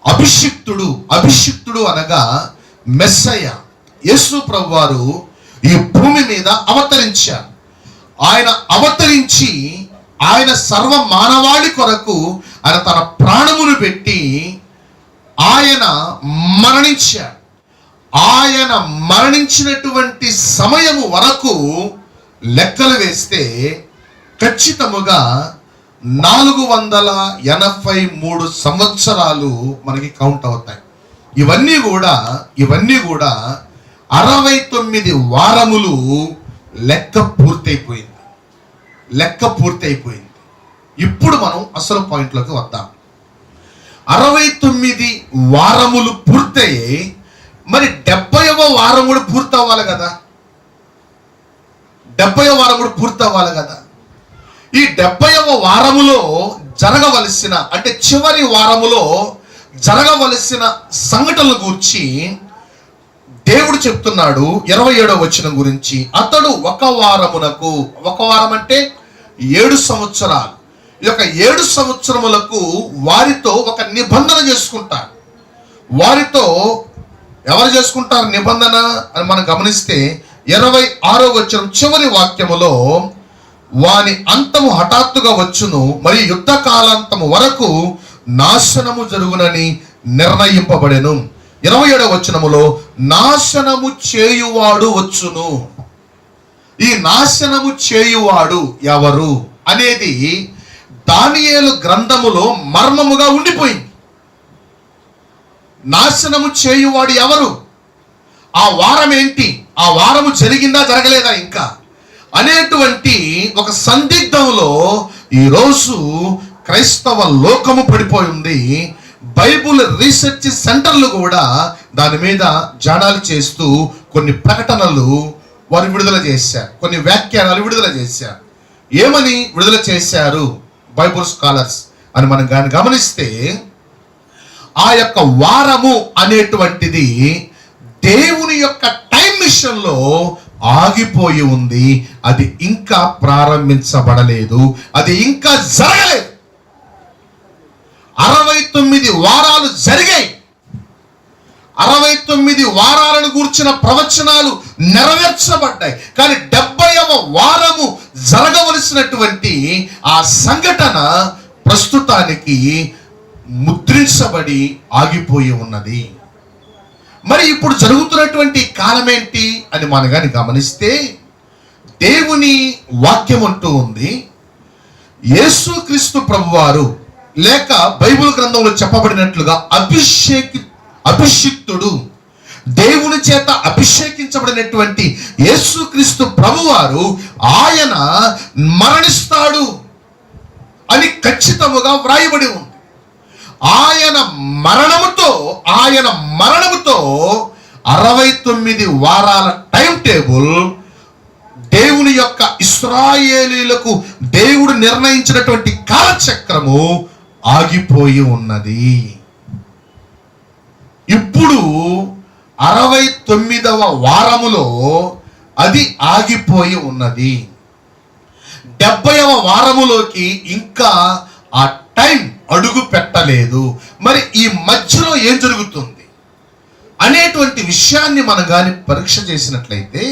అభిషిక్తుడు అనగా మెస్సయ్య యేసు ప్రభువారు ఈ భూమి మీద అవతరించారు. ఆయన అవతరించి ఆయన సర్వ మానవాళి కొరకు ఆయన తన ప్రాణమును పెట్టి ఆయన మరణించాడు. ఆయన మరణించినటువంటి సమయము వరకు లెక్కలు వేస్తే ఖచ్చితముగా 483 సంవత్సరాలు మనకి కౌంట్ అవుతాయి. ఇవన్నీ కూడా 69 వారములు లెక్క పూర్తయిపోయింది. ఇప్పుడు మనం అసలు పాయింట్లోకి వద్దాం. 69 వారములు పూర్తయ్యాయి. మరి 70వ వారం కూడా పూర్తవ్వాలి కదా. 70వ వారం కూడా పూర్తవ్వాలి కదా. ఈ 70వ వారములో జరగవలసిన, అంటే చివరి వారములో జరగవలసిన సంఘటనల గురించి దేవుడు చెప్తున్నాడు. 27వ వచనం గురించి, అతడు ఒక వారం అంటే 7 సంవత్సరాలు, ఈ యొక్క 7 సంవత్సరములకు వారితో ఒక నిబంధన చేసుకుంటాడు. వారితో ఎవరు చేసుకుంటారు నిబంధన అని మనం గమనిస్తే 26వ వచనం చివరి వాక్యములో, వాని అంతము హఠాత్తుగా వచ్చును, మరియు యుద్ధ కాలాంతము వరకు నాశనము జరుగునని నిర్ణయింపబడెను. 27వ వచనములో నాశనము చేయువాడు వచ్చును. ఈ నాశనము చేయువాడు ఎవరు అనేది దానియేలు గ్రంథములో మర్మముగా ఉండిపోయింది. నాశనము చేయువాడు ఎవరు, ఆ వారం ఏంటి, ఆ వారము జరిగిందా జరగలేదా ఇంకా అనేటువంటి ఒక సందిగ్ధంలో ఈరోజు క్రైస్తవ లోకము పడిపోయి ఉంది. బైబుల్ రీసెర్చ్ సెంటర్లు కూడా దాని మీద జాడాలు చేస్తూ కొన్ని ప్రకటనలు వారు విడుదల చేశారు, కొన్ని వ్యాఖ్యానాలు విడుదల చేశారు. ఏమని విడుదల చేశారు బైబుల్ స్కాలర్స్ అని మనం కానీ గమనిస్తే, ఆ యొక్క వారము అనేటువంటిది దేవుని యొక్క టైం మిషన్లో ఆగిపోయి ఉంది. అది ఇంకా ప్రారంభించబడలేదు, అది ఇంకా జరగలేదు. 69 వారాలు జరిగాయి. 69 వారాలను గూర్చిన ప్రవచనాలు నెరవేర్చబడ్డాయి. కానీ 70వ వారము జరగవలసినటువంటి ఆ సంఘటన ప్రస్తుతానికి ముద్రించబడి ఆగిపోయి ఉన్నది. మరి ఇప్పుడు జరుగుతున్నటువంటి కాలం ఏంటి అని మనం కానీ గమనిస్తే, దేవుని వాక్యం అంటూ ఉంది, యేసుక్రీస్తు ప్రభువారు లేక బైబిల్ గ్రంథంలో చెప్పబడినట్లుగా అభిషిక్తుడు, దేవుని చేత అభిషేకించబడినటువంటి యేసుక్రీస్తు ప్రభువారు ఆయన మరణిస్తాడు అని ఖచ్చితముగా వ్రాయబడి ఉంది. ఆయన మరణముతో 69 వారాల టైం టేబుల్ దేవుని యొక్క ఇశ్రాయేలీయులకు దేవుడు నిర్ణయించినటువంటి కాలచక్రము ఆగిపోయి ఉన్నది. ఇప్పుడు 69వ వారములో అది ఆగిపోయి ఉన్నది. 70వ వారములోకి ఇంకా ఆ టైం అడుగు పెట్టలేదు. మరి ఈ మధ్యలో ఏం జరుగుతుంది అనేటువంటి విషయాన్ని మనం కానీ పరీక్ష చేసినట్లయితే,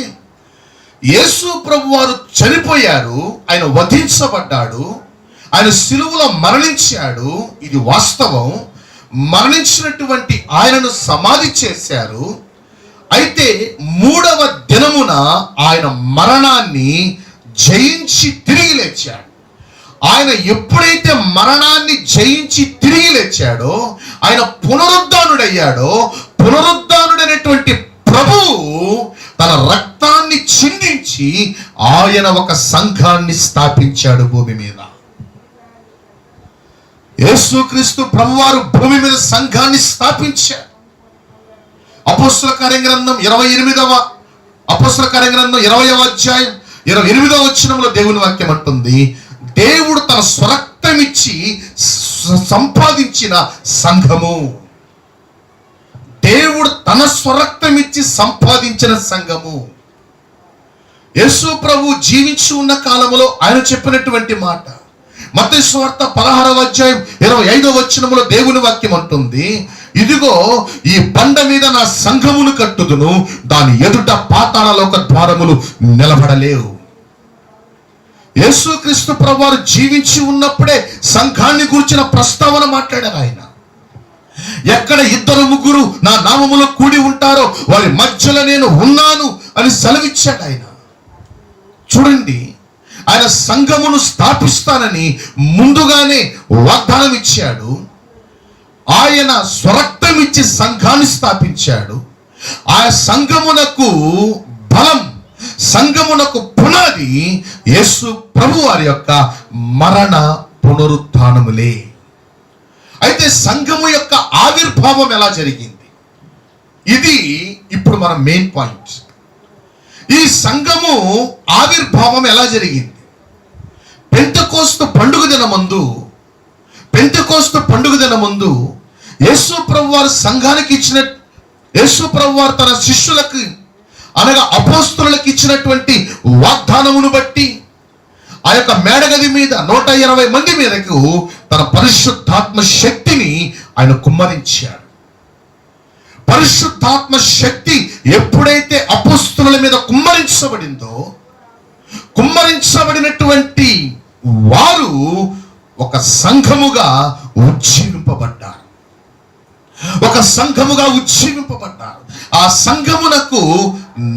యేసు ప్రభువారు చనిపోయారు, ఆయన వధించబడ్డాడు, ఆయన సిలువలో మరణించాడు, ఇది వాస్తవం. మరణించినటువంటి ఆయనను సమాధి చేశారు. అయితే 3వ దినమున ఆయన మరణాన్ని జయించి తిరిగి లేచాడు. ఆయన ఎప్పుడైతే మరణాన్ని జయించి తిరిగి లేచాడో, ఆయన పునరుద్ధానుడయ్యాడో, పునరుద్ధానుడైనటువంటి ప్రభువు తన రక్తాన్ని చిందించి ఆయన ఒక సంఘాన్ని స్థాపించాడు భూమి మీద. యేసుక్రీస్తు ప్రభువారు భూమి మీద సంఘాన్ని స్థాపించారు. అపోస్తల కార్యగ్రంథం 28వ అపోస్తల కార్యగ్రంథం 20వ అధ్యాయం 28వ వచనంలో దేవుని వాక్యం అంటుంది, దేవుడు తన స్వరక్తమిచ్చి సంపాదించిన సంఘము. దేవుడు తన స్వరక్తమిచ్చి సంపాదించిన సంఘము. యేసు ప్రభు జీవించి ఉన్న కాలంలో ఆయన చెప్పినటువంటి మాట మత్తయి సువార్త 16వ అధ్యాయం 25వ వచనంలో దేవుని వాక్యం అంటుంది, ఇదిగో ఈ బండ మీద నా సంఘమును కట్టుదును, దాని ఎదుట పాతాళలోక ద్వారములు నిలబడలేవు. యేసుక్రీస్తు ప్రభువారు జీవించి ఉన్నప్పుడే సంఘాన్ని గురించిన ప్రస్తావన మాట్లాడారు ఆయన. ఎక్కడ 2-3 నా నామములో కూడి ఉంటారో వారి మధ్యలో నేను ఉన్నాను అని సెలవిచ్చాడు ఆయన. చూడండి, ఆయన సంఘమును స్థాపిస్తానని ముందుగానే వాగ్దానం ఇచ్చాడు. ఆయన స్వరక్తం ఇచ్చి సంఘాన్ని స్థాపించాడు. ఆ సంఘమునకు బలం, సంఘమునకు పునాది యేసు ప్రభు వారి యొక్క మరణ పునరుత్థానములే. అయితే సంఘము యొక్క ఆవిర్భావం ఎలా జరిగింది, ఇది ఇప్పుడు మన మెయిన్ పాయింట్. ఈ సంఘము ఆవిర్భావం ఎలా జరిగింది? పెంతెకోస్తు పండుగ దినమందు యేసు ప్రభువారు సంఘానికి యేసు ప్రభువారు తన శిష్యులకు అనగా అపోస్తలులకు ఇచ్చినటువంటి వాగ్దానమును బట్టి ఆ యొక్క మేడగది మీద 120 మంది మీదకు తన పరిశుద్ధాత్మ శక్తిని ఆయన కుమ్మరించాడు. పరిశుద్ధాత్మ శక్తి ఎప్పుడైతే అపోస్తలుల మీద కుమ్మరించబడినటువంటి వారు ఒక సంఘముగా ఉజ్జీవింపబడ్డారు. ఆ సంఘమునకు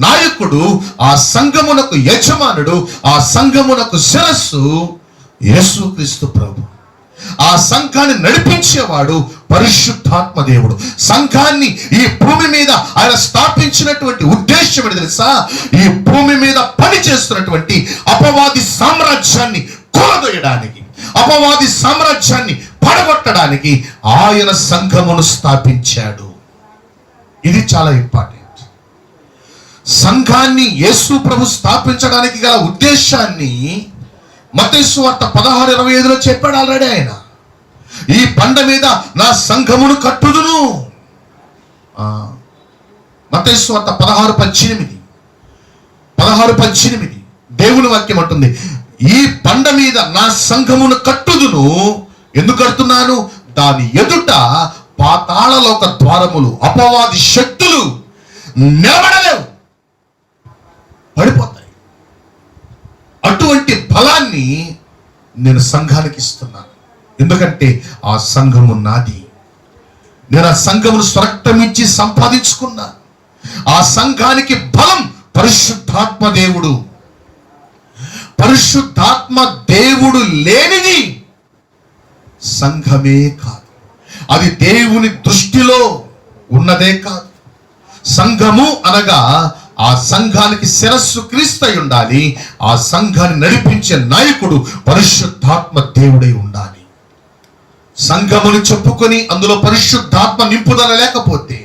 నాయకుడు, ఆ సంఘమునకు యజమానుడు, ఆ సంఘమునకు శిరస్సు యేసుక్రీస్తు ప్రభు. ఆ సంఘాన్ని నడిపించేవాడు పరిశుద్ధాత్మ దేవుడు. సంఘాన్ని ఈ భూమి మీద ఆయన స్థాపించినటువంటి ఉద్దేశం ఏంటి తెలుసా? ఈ భూమి మీద పని చేస్తున్నటువంటి అపవాది సామ్రాజ్యాన్ని కూలదోయడానికి, అపవాది సామ్రాజ్యాన్ని పడగొట్టడానికి ఆయన సంఘమును స్థాపించాడు. ఇది చాలా ఇంపార్టెంట్. సంఘాన్ని యేసు ప్రభు స్థాపించడానికి గల ఉద్దేశాన్ని మత్తయి సువార్త 16:25లో చెప్పాడు ఆల్రెడీ ఆయన. ఈ బండ మీద నా సంఘమును కట్టుదును. మత్తయి సువార్త 16:18 దేవుని వాక్యం అంటుంది, ఈ బండ మీద నా సంఘమును కట్టుదును. ఎందుకు కడుతున్నాను? దాని ఎదుట పాతాళలోక ద్వారములు, అపవాది శక్తులు నిలబడలేవు, పడిపోతాయి. అటువంటి బలాన్ని నేను సంఘానికి ఇస్తున్నాను. ఎందుకంటే ఆ సంఘము నాది. నేను ఆ సంఘమును స్వరక్తమిచ్చి సంపాదించుకున్నా. ఆ సంఘానికి బలం పరిశుద్ధాత్మ దేవుడు. పరిశుద్ధాత్మ దేవుడు లేనిది సంఘమే కాదు. అది దేవుని దృష్టిలో ఉన్నదే కాదు. సంఘము అనగా ఆ సంఘానికి శిరస్సు క్రీస్తు అయి ఉండాలి. ఆ సంఘాన్ని నడిపించే నాయకుడు పరిశుద్ధాత్మ దేవుడై ఉండాలి. సంఘమును చెప్పుకొని అందులో పరిశుద్ధాత్మ నింపుదల లేకపోతే,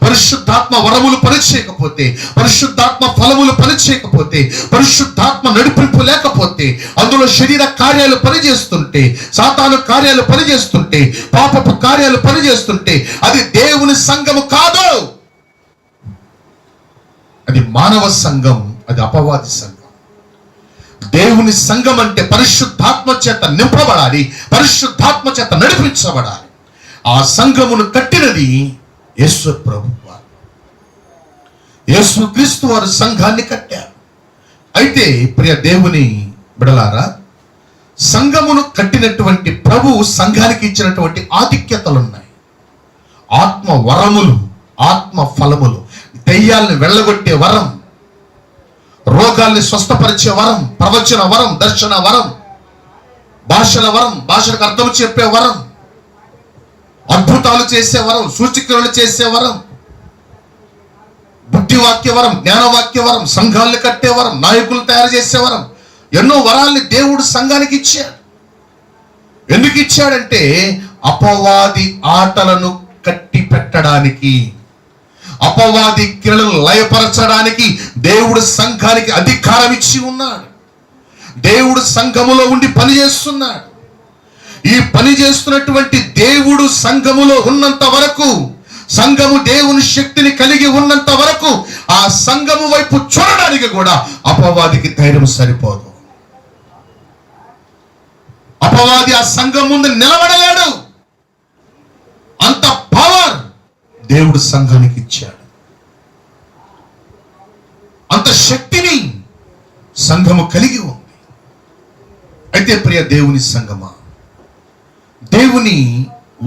పరిశుద్ధాత్మ వరములు పనిచేయకపోతే, పరిశుద్ధాత్మ ఫలములు పనిచేయకపోతే, పరిశుద్ధాత్మ నడిపింపు లేకపోతే, అందులో శరీర కార్యాలు పనిచేస్తుంటే, సాతాను కార్యాలు పనిచేస్తుంటే, పాపపు కార్యాలు పనిచేస్తుంటే అది దేవుని సంఘము కాదు. అది మానవ సంఘం, అది అపవాది సంఘం. దేవుని సంఘం అంటే పరిశుద్ధాత్మ చేత నింపబడాలి, పరిశుద్ధాత్మ చేత నడిపించబడాలి. ఆ సంఘమును కట్టినది యేసు ప్రభు వారు. యేసుక్రీస్తు వారు సంఘాన్ని కట్టారు. అయితే ప్రియ దేవుని బిడలారా, సంఘమును కట్టినటువంటి ప్రభువు సంఘానికి ఇచ్చినటువంటి ఆధిక్యతలు ఉన్నాయి. ఆత్మ వరములు, ఆత్మ ఫలములు, దెయ్యాల్ని వెళ్ళగొట్టే వరం, రోగాల్ని స్వస్థపరిచే వరం, ప్రవచన వరం, దర్శన వరం, భాషల వరం, భాషలకు అర్థం చెప్పే వరం, అద్భుతాలు చేసే వరం, సూచక్రియలు చేసే వరం, బుద్ధివాక్య వరం, జ్ఞానవాక్య వరం, సంఘాలను కట్టే వరం, నాయకులు తయారు చేసే వరం, ఎన్నో వరాల్ని దేవుడు సంఘానికి ఇచ్చాడు. ఎందుకు ఇచ్చాడంటే అపవాది ఆటలను కట్టి పెట్టడానికి, అపవాది క్రియలను లయపరచడానికి దేవుడు సంఘానికి అధికారం ఇచ్చి ఉన్నాడు. దేవుడు సంఘములో ఉండి పని చేస్తున్నాడు. ఈ పని చేస్తున్నటువంటి దేవుడు సంఘములో ఉన్నంత వరకు, సంఘము దేవుని శక్తిని కలిగి ఉన్నంత వరకు ఆ సంఘము వైపు చూడడానికి కూడా అపవాదికి ధైర్యం సరిపోదు. అపవాది ఆ సంఘం ముందు నిలబడలేడు. అంత పవర్ దేవుడు సంఘానికి ఇచ్చాడు. అంత శక్తిని సంఘము కలిగి ఉంది. అయితే ప్రియ దేవుని సంఘమా, దేవుని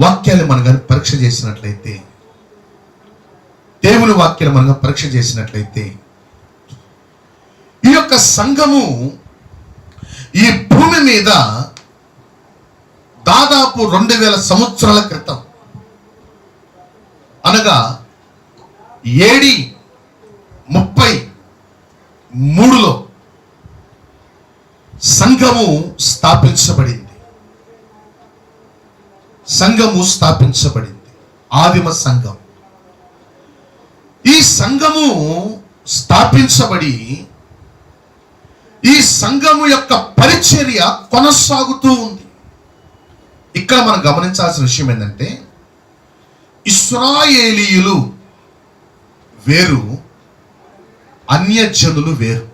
వాక్యాలు మనం కానీ పరీక్ష చేసినట్లయితే, దేవుని వాక్యాలు మనం పరీక్ష చేసినట్లయితే, ఈ యొక్క సంఘము ఈ భూమి మీద దాదాపు 2000 సంవత్సరాల క్రితం, అనగా AD 33లో సంఘము స్థాపించబడింది. సంఘము స్థాపించబడింది, ఆదిమ సంఘం. ఈ సంఘము స్థాపించబడి ఈ సంఘము యొక్క పరిచర్య కొనసాగుతూ ఉంది. ఇక్కడ మనం గమనించాల్సిన విషయం ఏంటంటే, ఇశ్రాయేలీయులు వేరు, అన్యజనులు వేరు.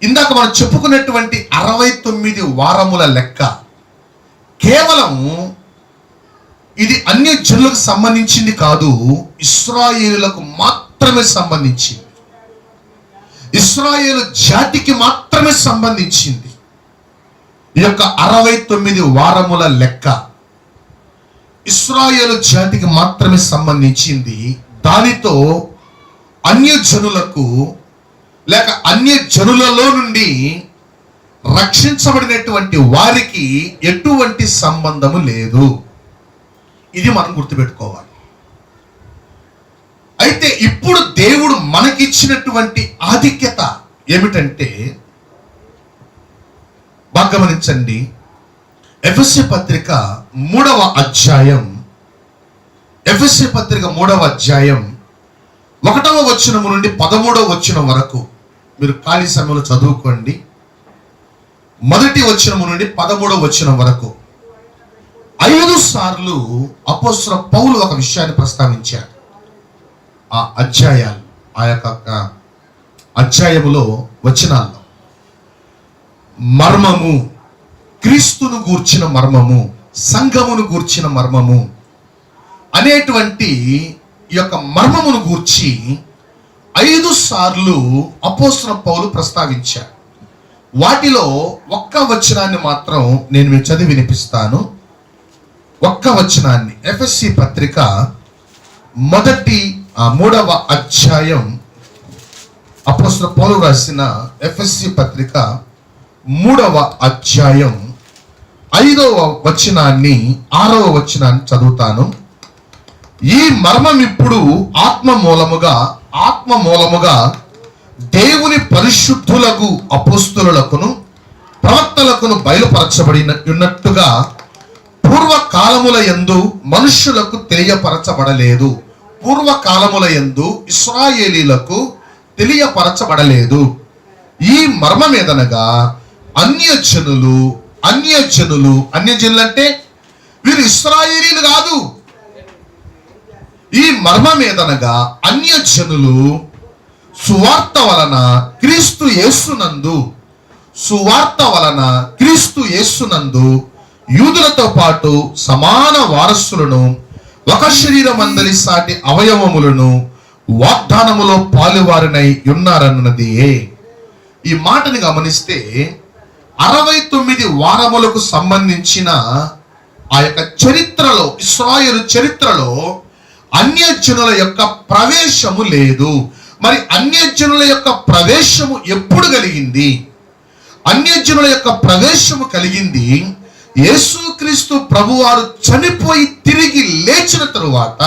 ఇందాక మనం చెప్పుకున్నటువంటి 69 వారముల లెక్క కేవలం ఇది అన్యజనులకు సంబంధించింది కాదు, ఇశ్రాయేలులకు మాత్రమే సంబంధించింది. ఇశ్రాయేలు జాతికి మాత్రమే సంబంధించింది. ఈ యొక్క 69 వారముల లెక్క ఇశ్రాయేలు జాతికి మాత్రమే సంబంధించింది. దానితో అన్యజనులకు లేక అన్యజనులలో నుండి రక్షించబడినటువంటి వారికి ఎటువంటి సంబంధము లేదు. ఇది మనం గుర్తుపెట్టుకోవాలి. అయితే ఇప్పుడు దేవుడు మనకిచ్చినటువంటి ఆధిక్యత ఏమిటంటే, బాగా గమనించండి. ఎఫెసీ పత్రిక 3వ అధ్యాయం, ఎఫెసీ పత్రిక 3వ అధ్యాయం 1వ వచనము నుండి 13వ వచనం వరకు మీరు ఖాళీ సమయంలో చదువుకోండి. 1వ వచనము నుండి 13వ వచనం వరకు 5 సార్లు అపోస్తలుడైన పౌలు ఒక విషయాన్ని ప్రస్తావించాడు. ఆ అధ్యాయాలు, ఆ యొక్క అధ్యాయములో వచనాల్లో మర్మము, క్రీస్తును గూర్చిన మర్మము, సంఘమును గూర్చిన మర్మము అనేటువంటి ఈ యొక్క మర్మమును గూర్చి 5 సార్లు అపోస్తలుడైన పౌలు ప్రస్తావించాడు. వాటిలో ఒక్క వచనాన్ని మాత్రం నేను మీకు చదివి వినిపిస్తాను. ఒక్క వచనాన్ని, ఎఫెసీ పత్రిక 3వ అధ్యాయం, అపోస్తలుడైన పౌలు రాసిన ఎఫెసీ పత్రిక 3వ అధ్యాయం 5వ వచనాన్ని 6వ వచనాన్ని చదువుతాను. ఈ మర్మం ఇప్పుడు ఆత్మ మూలముగా దేవుని పరిశుద్ధులకు అపోస్తలులకును ప్రవక్తలకును బయలుపరచబడి ఉన్నట్టుగా పూర్వకాలముల యందు మనుష్యులకు తెలియపరచబడలేదు. పూర్వకాలముల యందు ఇశ్రాయేలీలకు తెలియపరచబడలేదు. ఈ మర్మమేదనగా అన్యజనులు అంటే వీరు ఇశ్రాయేలీలు కాదు. ఈ మర్మమేదనగా అన్యజనులు సువార్త వలన క్రీస్తు యేసునందు యూదులతో పాటు సమాన వారసులను, ఒక శరీరమందలి సాటి అవయవములను వాగ్దానములో పాలువారినై ఉన్నారన్నది. ఈ మాటని గమనిస్తే 69 వారములకు సంబంధించిన ఆ యొక్క చరిత్రలో, ఇశ్రాయేలు చరిత్రలో అన్యజనుల యొక్క ప్రవేశము లేదు. మరి అన్యజనుల యొక్క ప్రవేశము ఎప్పుడు కలిగింది? అన్యజనుల యొక్క ప్రవేశము కలిగింది యేసుక్రీస్తు ప్రభువారు చనిపోయి తిరిగి లేచిన తరువాత,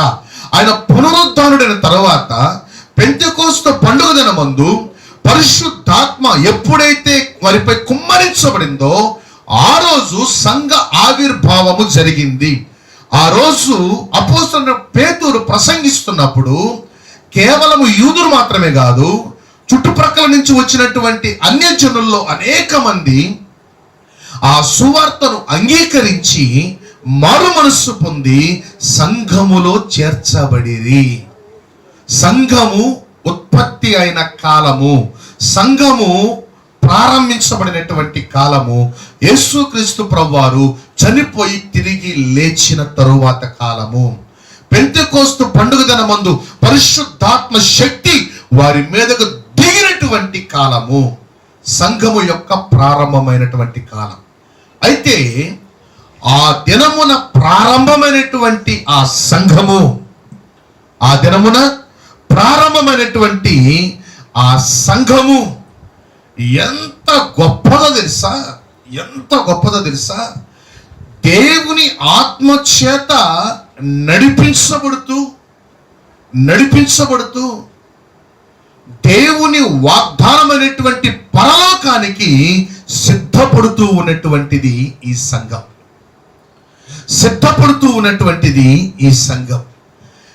ఆయన పునరుద్ధానుడైన తరువాత, పెంతెకోస్తు పండుగ దినమందు పరిశుద్ధాత్మ ఎప్పుడైతే వారిపై కుమ్మరించబడిందో ఆ రోజు సంఘ ఆవిర్భావము జరిగింది. ఆ రోజు అపోస్తలుడైన పేతురు ప్రసంగిస్తున్నప్పుడు కేవలము యూదులు మాత్రమే కాదు, చుట్టుప్రక్కల నుంచి వచ్చినటువంటి అన్యజనుల్లో అనేక మంది ఆ సువార్తను అంగీకరించి మారు మనస్సు పొంది సంఘములో చేర్చబడిరి. సంఘము ఉత్పత్తి అయిన కాలము, సంఘము ప్రారంభించబడినటువంటి కాలము యేసుక్రీస్తు ప్రభువారు చనిపోయి తిరిగి లేచిన తరువాత కాలము. పెంతెకోస్తు పండుగ దినమందు పరిశుద్ధాత్మ శక్తి వారి మీదకు దిగినటువంటి కాలము, సంఘము యొక్క ప్రారంభమైనటువంటి కాలం. అయితే ఆ దినమున ప్రారంభమైనటువంటి ఆ సంఘము, ఆ దినమున ప్రారంభమైనటువంటి ఆ సంఘము ఎంత గొప్పదో తెలుసా? ఎంత గొప్పదో తెలుసా? దేవుని ఆత్మ చేత నడిపించబడుతూ దేవుని వాగ్దానమైనటువంటి పరలోకానికి సిద్ధపడుతూ ఉన్నటువంటిది ఈ సంఘం. సిద్ధపడుతూ ఉన్నటువంటిది ఈ సంఘం.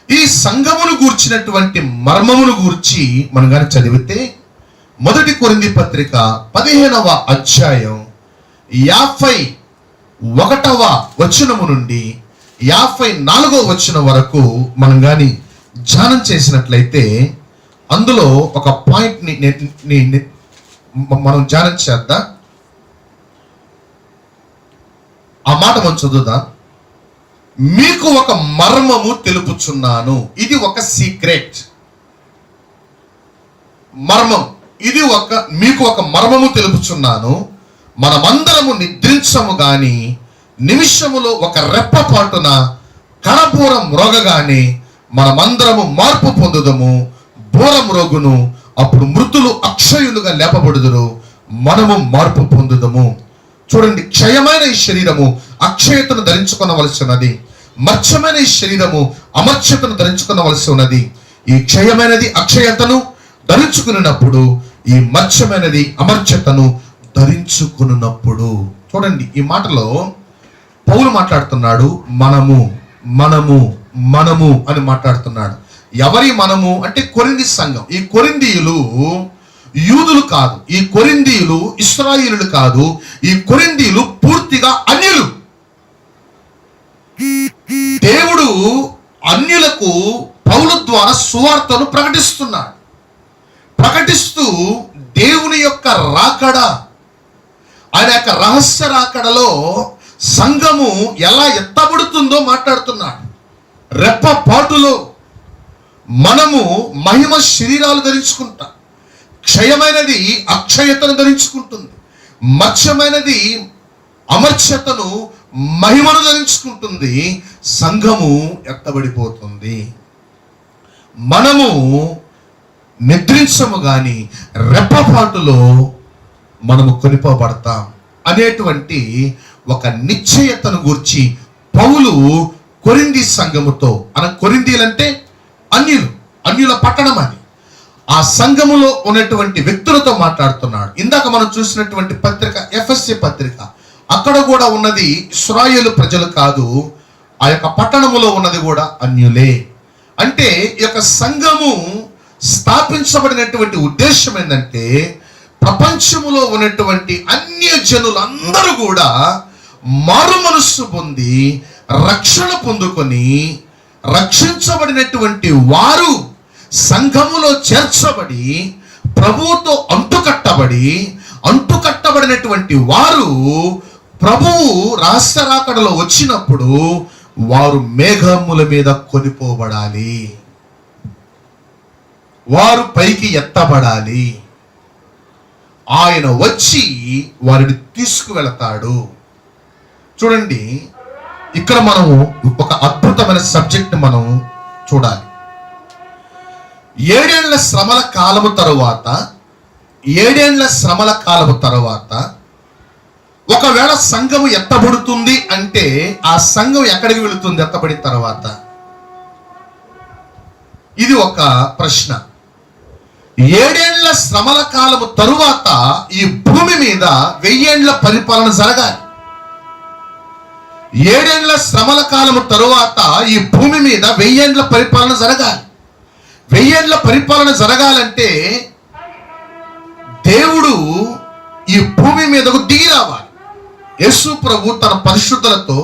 ఈ సంఘమును గూర్చినటువంటి మర్మమును గూర్చి మనం కానీ చదివితే, మొదటి కొరింథీ పత్రిక 15వ అధ్యాయం 51వ వచనము నుండి 54వ వచనం వరకు మనం కానీ ధ్యానం చేసినట్లయితే, అందులో ఒక పాయింట్ని మనం ధ్యానం చేద్దాం. ఆ మాట మనం చదువుదాం. మీకు ఒక మర్మము తెలుపుచున్నాను. ఇది ఒక సీక్రెట్ మర్మం. ఇది మీకు ఒక మర్మము తెలుపుచున్నాను. మనమందరము నిద్రించము గాని నిమిషములో ఒక రెప్పపాటున కరబూర మ్రోగగానే మనమందరము మార్పు పొందుదము. బూర మ్రోగును, అప్పుడు మృతులు అక్షయులుగా లేపబడుదురు, మనము మార్పు పొందుదము. చూడండి, క్షయమైన ఈ శరీరము అక్షయతను ధరించుకొనవలసి ఉన్నది, మర్చమైన ఈ శరీరము అమర్చతను ధరించుకొనవలసి ఉన్నది. ఈ క్షయమైనది అక్షయతను ధరించుకున్నప్పుడు, ఈ మర్చమైనది అమర్చతను ధరించుకున్నప్పుడు. చూడండి, ఈ మాటలో పౌలు మాట్లాడుతున్నాడు. మనము మనము మనము అని మాట్లాడుతున్నాడు. ఎవరి మనము అంటే కొరింథీ సంఘం. ఈ కొరింథీయులు యూదులు కాదు, ఈ కొరింథీయులు ఇశ్రాయేలులు కాదు, ఈ కొరింథీయులు పూర్తిగా అన్యులు. దేవుడు అన్యులకు పౌలు ద్వారా సువార్తను ప్రకటిస్తున్నాడు. ప్రకటిస్తూ దేవుని యొక్క రాకడ, ఆయన యొక్క రహస్య రాకడలో సంఘము ఎలా ఎత్తబడుతుందో మాట్లాడుతున్నాడు. రెప్పపాటులో మనము మహిమ శరీరాలు ధరించుకుంటాం. క్షయమైనది అక్షయతను ధరించుకుంటుంది, మత్స్యమైనది అమర్చతను మహిమను ధరించుకుంటుంది. సంఘము ఎత్తబడిపోతుంది. మనము నిద్రించము గాని రెప్పపాటులో మనము కొనిపోబడతాం అనేటువంటి ఒక నిశ్చయతను గూర్చి పౌలు కొరింథీ సంఘముతో, కొరింథీలంటే అన్యుల పట్టణం అని, ఆ సంఘములో ఉన్నటువంటి వ్యక్తులతో మాట్లాడుతున్నాడు. ఇందాక మనం చూసినటువంటి పత్రిక ఎఫెసీ పత్రిక, అక్కడ కూడా ఉన్నది ఇశ్రాయేలు ప్రజలు కాదు, ఆ యొక్క పట్టణములో ఉన్నది కూడా అన్యులే. అంటే ఈ యొక్క సంఘము స్థాపించబడినటువంటి ఉద్దేశం ఏంటంటే, ప్రపంచములో ఉన్నటువంటి అన్య జనులందరూ కూడా మారు మనస్సు పొంది రక్షణ పొందుకొని, రక్షించబడినటువంటి వారు సంఘములో చేర్చబడి ప్రభువుతో అంటుకట్టబడినటువంటి వారు ప్రభువు రహస్య రాకడలో వచ్చినప్పుడు వారు మేఘముల మీద కొనిపోబడాలి, వారు పైకి ఎత్తబడాలి. ఆయన వచ్చి వారిని తీసుకువెళతాడు. చూడండి, ఇక్కడ మనము ఒక అద్భుతమైన సబ్జెక్ట్ మనం చూడాలి. 7 ఏళ్ల శ్రమల కాలము తరువాత, 7 ఏళ్ల శ్రమల కాలము తరువాత ఒకవేళ సంఘము ఎత్తబడుతుంది అంటే ఆ సంఘం ఎక్కడికి వెళుతుంది ఎత్తబడిన తర్వాత? ఇది ఒక ప్రశ్న. 7 ఏళ్ల శ్రమల కాలము తరువాత ఈ భూమి మీద 1000 ఏళ్ల పరిపాలన జరగాలి. 7 ఏళ్ల శ్రమల కాలము తరువాత ఈ భూమి మీద 1000 ఏళ్ల పరిపాలన జరగాలి. 1000 ఏళ్ల పరిపాలన జరగాలంటే దేవుడు ఈ భూమి మీదకు దిగి రావాలి. యేసు ప్రభు తన పరిశుద్ధులతో,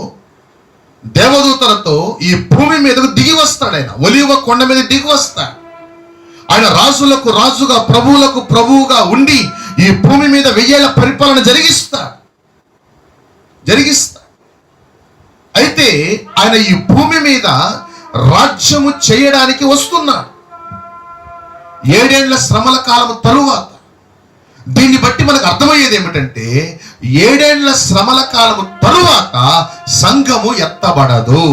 దేవదూతలతో ఈ భూమి మీదకు దిగి వస్తాడు. ఆయన ఒలీవ కొండ మీద దిగి వస్తాడు. ఆయన రాజులకు రాజుగా, ప్రభువులకు ప్రభువుగా ఉండి ఈ భూమి మీద 1000 ఏళ్ల పరిపాలన జరిగిస్తాడు. అయితే ఆయన ఈ భూమి మీద రాజ్యము చేయడానికి వస్తున్నాడు 7 ఏళ్ల శ్రమల కాలము తరువాత. దీన్ని బట్టి మనకు అర్థమయ్యేది ఏమిటంటే 7 ఏళ్ల శ్రమల కాలము తరువాత సంఘము ఎత్తబడదు.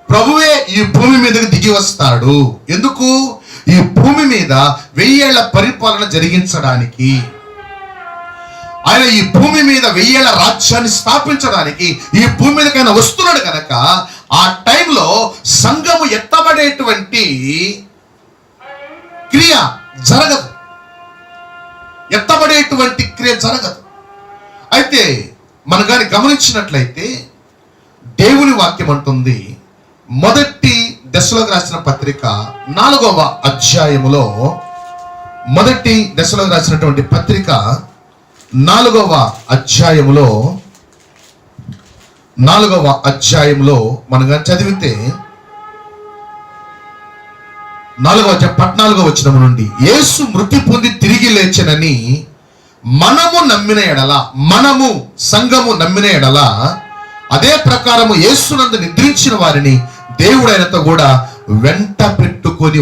ప్రభువే ఈ భూమి మీదకి దిగి వస్తాడు. ఎందుకు? ఈ భూమి మీద 1000 ఏళ్ల పరిపాలన జరిగించడానికి. ఆయన ఈ భూమి మీద 1000 ఏళ్ల రాజ్యాన్ని స్థాపించడానికి ఈ భూమి మీదకి ఆయన వస్తున్నాడు కనుక ఆ టైంలో సంఘము ఎత్తబడేటువంటి క్రియ జరగదు. ఎత్తబడేటువంటి క్రియ జరగదు. అయితే మనం కానీ గమనించినట్లయితే దేవుని వాక్యం అంటుంది, మొదటి దశలోకి రాసిన పత్రిక 4వ అధ్యాయములో, మొదటి దశలోకి రాసినటువంటి పత్రిక 4వ అధ్యాయములో మనం కానీ చదివితే 4వ అధ్యాయం 14వ వచనం నుండి, యేసు మృతి పొంది తిరిగి లేచెనని మనము నమ్మిన ఎడల, మనము సంఘము నమ్మిన ఎడల, అదే ప్రకారము యేసునందు నిద్రించిన వారిని దేవుడు ఆయనతో కూడా వెంట పెట్టుకొని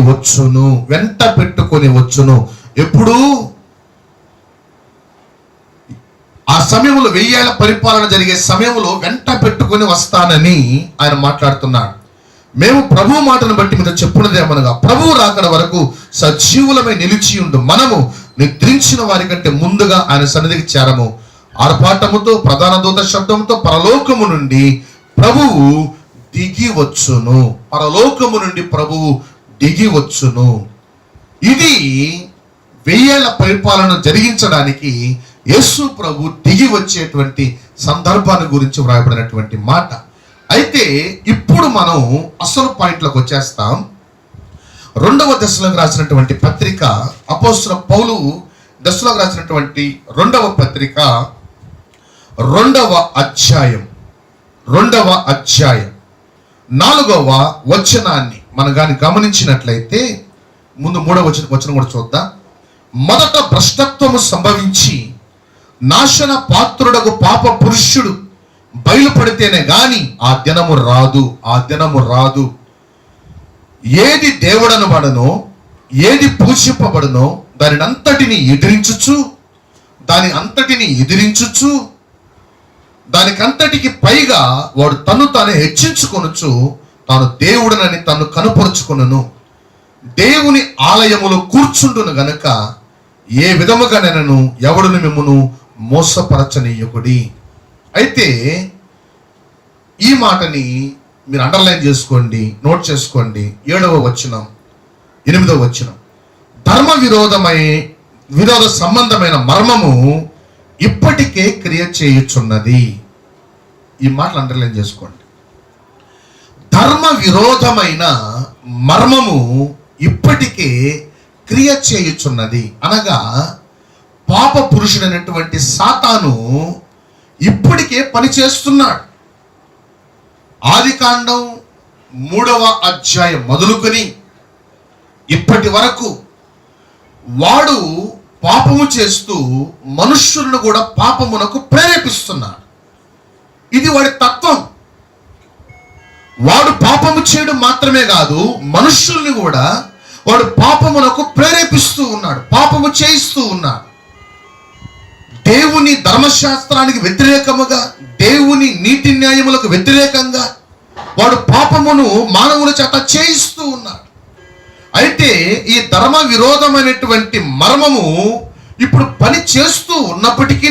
వచ్చును. ఎప్పుడు? ఆ సమయంలో 1000 ఏళ్ల పరిపాలన జరిగే సమయంలో వెంట పెట్టుకొని వస్తానని ఆయన మాట్లాడుతున్నాడు. మేము ప్రభు మాటను బట్టి మీద చెప్పున్నదేమనగా, ప్రభువు రాకడ వరకు సజీవులమై నిలిచి ఉండు మనము నిద్రించిన వారి కంటే ముందుగా ఆయన సన్నిధికి చేరము. ఆర్భాటముతో, ప్రధాన దూత శబ్దముతో పరలోకము నుండి ప్రభువు దిగి వచ్చును. ఇది 1000 ఏళ్ల పరిపాలన జరిగించడానికి యేసు ప్రభు దిగి వచ్చేటువంటి సందర్భాన్ని గురించి వ్రాయబడినటువంటి మాట. అయితే ఇప్పుడు మనం అసలు పాయింట్లోకి వచ్చేస్తాం. 2వ దశలోకి రాసినటువంటి పత్రిక, అపోస్తలుడైన పౌలు దశలోకి రాసినటువంటి 2వ పత్రిక 2వ అధ్యాయం 4వ వచనాన్ని మనం కానీ గమనించినట్లయితే, ముందు 3వ వచనం కూడా చూద్దాం. మొదట భ్రష్టత్వము సంభవించి నాశన పాత్రుడకు పాప పురుషుడు బయలుపడితేనే గాని ఆ దినము రాదు. ఏది దేవుడనబడనో, ఏది పూజింపబడనో దాని అంతటిని ఎదిరించుచు దానికంతటికి పైగా వాడు తను తాను హెచ్చించుకొనుచు తాను దేవుడనని తను కనుపరుచుకొనును. దేవుని ఆలయములో కూర్చుండును గనుక ఏ విధముగానైనను ఎవడును మిమ్మును మోసపరచనీయకుడి. అయితే ఈ మాటని మీరు అండర్లైన్ చేసుకోండి, నోట్ చేసుకోండి. 7వ వచనం, 8వ వచనం, ధర్మ విరోధ సంబంధమైన మర్మము ఇప్పటికే క్రియ చేయుచున్నది. ఈ మాటలు అండర్లైన్ చేసుకోండి. ధర్మ విరోధమైన మర్మము ఇప్పటికే క్రియ చేయుచున్నది అనగా పాప పురుషుడైనటువంటి సాతాను ఇప్పటికే పనిచేస్తున్నాడు. ఆదికాండం 3వ అధ్యాయం మొదలుకొని ఇప్పటి వరకు వాడు పాపము చేస్తూ మనుష్యులను కూడా పాపమునకు ప్రేరేపిస్తున్నాడు. ఇది వాడి తత్వం. వాడు పాపము చేయడం మాత్రమే కాదు, మనుష్యుల్ని కూడా వాడు పాపమునకు ప్రేరేపిస్తూ ఉన్నాడు, పాపము చేయిస్తూ ఉన్నాడు. దేవుని ధర్మశాస్త్రానికి వ్యతిరేకముగా, దేవుని నీతి న్యాయములకు వ్యతిరేకంగా వాడు పాపమును మానవుల చేత చేయిస్తూ ఉన్నాడు. అయితే ఈ ధర్మ విరోధమైనటువంటి మర్మము ఇప్పుడు పని చేస్తూ ఉన్నప్పటికీ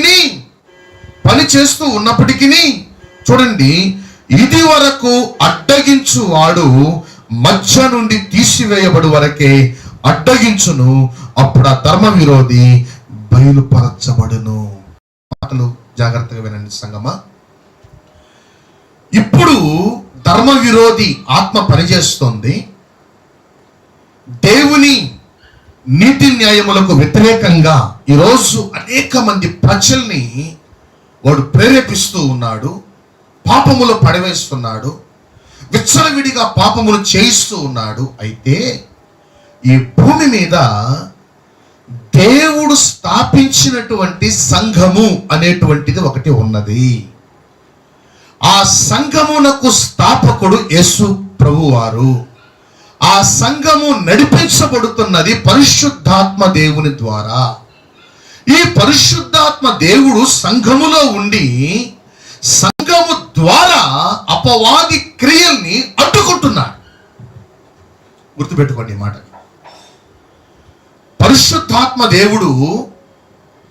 చూడండి, ఇది వరకు అడ్డగించు వాడు మధ్య నుండి తీసివేయబడు వరకే అడ్డగించును, అప్పుడు ఆ ధర్మ విరోధి బయలుపరచబడును. మాటలు జాగ్రత్తగా వినండి సంగమా. ఇప్పుడు ధర్మ విరోధి ఆత్మ పనిచేస్తుంది. దేవుని నీతి న్యాయములకు వ్యతిరేకంగా ఈరోజు అనేక మంది ప్రజల్ని వాడు ప్రేరేపిస్తూ ఉన్నాడు, పాపములో పడవేస్తున్నాడు, విచ్చలవిడిగా పాపములు చేయిస్తూ ఉన్నాడు. అయితే ఈ భూమి మీద దేవుడు స్థాపించినటువంటి సంఘము అనేటువంటిది ఒకటి ఉన్నది. ఆ సంఘమునకు స్థాపకుడు యేసు ప్రభువారు. ఆ సంఘము నడిపించబడుతున్నది పరిశుద్ధాత్మ దేవుని ద్వారా. ఈ పరిశుద్ధాత్మ దేవుడు సంఘములో ఉండి సంఘము ద్వారా అపవాది క్రియల్ని అడ్డుకుంటున్నాడు. గుర్తుపెట్టుకోండి ఈ మాట. పరిశుద్ధాత్మ దేవుడు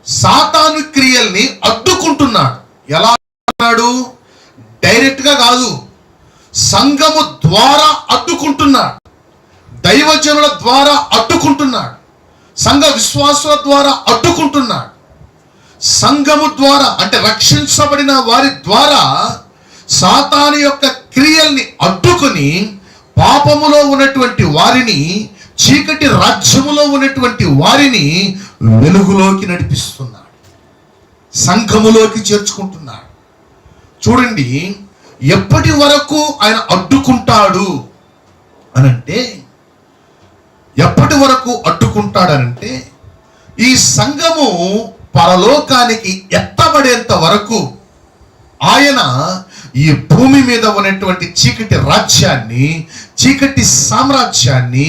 సాతాను క్రియల్ని అడ్డుకుంటున్నాడు. ఎలా అన్నాడు? డైరెక్ట్ గా కాదు, సంఘము ద్వారా అడ్డుకుంటున్నాడు, దైవజనుల ద్వారా అడ్డుకుంటున్నాడు, సంఘ విశ్వాసుల ద్వారా అడ్డుకుంటున్నాడు. సంఘము ద్వారా అంటే రక్షించబడిన వారి ద్వారా సాతాను యొక్క క్రియల్ని అడ్డుకొని పాపములో ఉన్నటువంటి వారిని, చీకటి రాజ్యములో ఉన్నటువంటి వారిని వెలుగులోకి నడిపిస్తున్నాడు, సంఘములోకి చేర్చుకుంటున్నాడు. చూడండి, ఎప్పటి వరకు ఆయన అడ్డుకుంటాడు అనంటే, ఎప్పటి వరకు అడ్డుకుంటాడనంటే ఈ సంఘము పరలోకానికి ఎత్తబడేంత వరకు ఆయన ఈ భూమి మీద ఉన్నటువంటి చీకటి రాజ్యాన్ని, చీకటి సామ్రాజ్యాన్ని,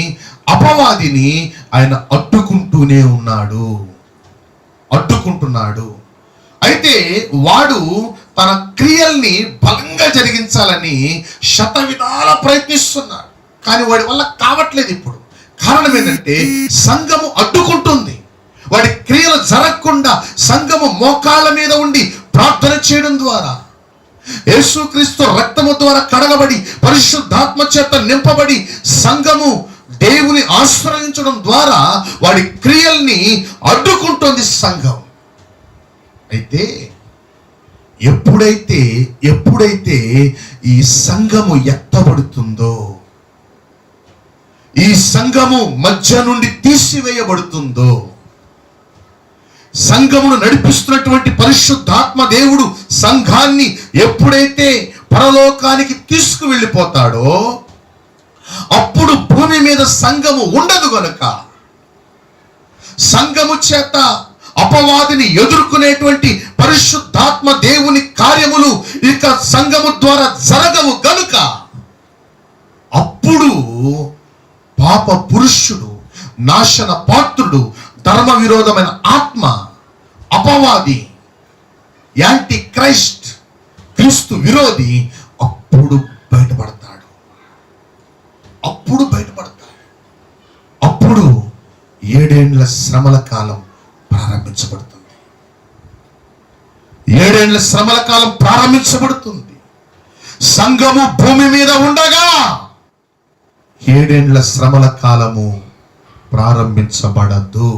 అపవాదిని ఆయన అడ్డుకుంటున్నాడు. అయితే వాడు తన క్రియల్ని బలంగా జరిగించాలని శతవిధాల ప్రయత్నిస్తున్నాడు, కానీ వాడి వల్ల కావట్లేదు. ఇప్పుడు కారణం ఏంటంటే సంఘము అడ్డుకుంటుంది. వాడి క్రియలు జరగకుండా సంఘము మోకాళ్ళ మీద ఉండి ప్రార్థన చేయడం ద్వారా, యేసుక్రీస్తు రక్తము ద్వారా కడగబడి పరిశుద్ధాత్మ చేత నింపబడి సంఘము దేవుని ఆశ్రయించడం ద్వారా వాడి క్రియల్ని అడ్డుకుంటుంది సంఘం. అయితే ఎప్పుడైతే ఈ సంఘము ఎత్తబడుతుందో, ఈ సంఘము మధ్య నుండి తీసివేయబడుతుందో, సంఘమును నడిపిస్తున్నటువంటి పరిశుద్ధాత్మ దేవుడు సంఘాన్ని ఎప్పుడైతే పరలోకానికి తీసుకువెళ్ళిపోతాడో అప్పుడు భూమి మీద సంఘము ఉండదు. గనుక సంఘము చేత అపవాదిని ఎదుర్కొనేటువంటి పరిశుద్ధాత్మ దేవుని కార్యములు ఇక సంఘము ద్వారా జరగవు. గనుక అప్పుడు పాప పురుషుడు, నాశన పాత్రుడు, ధర్మ విరోధమైన ఆత్మ, అపవాది, యాంటీ క్రీస్తు విరోధి అప్పుడు బయటపడతాడు. అప్పుడు 7 ఏండ్ల శ్రమల కాలం ప్రారంభించబడుతుంది. 7 ఏండ్ల శ్రమల కాలం ప్రారంభించబడుతుంది. సంఘము భూమి మీద ఉండగా 7 ఏండ్ల శ్రమల కాలము ప్రారంభించబడదు.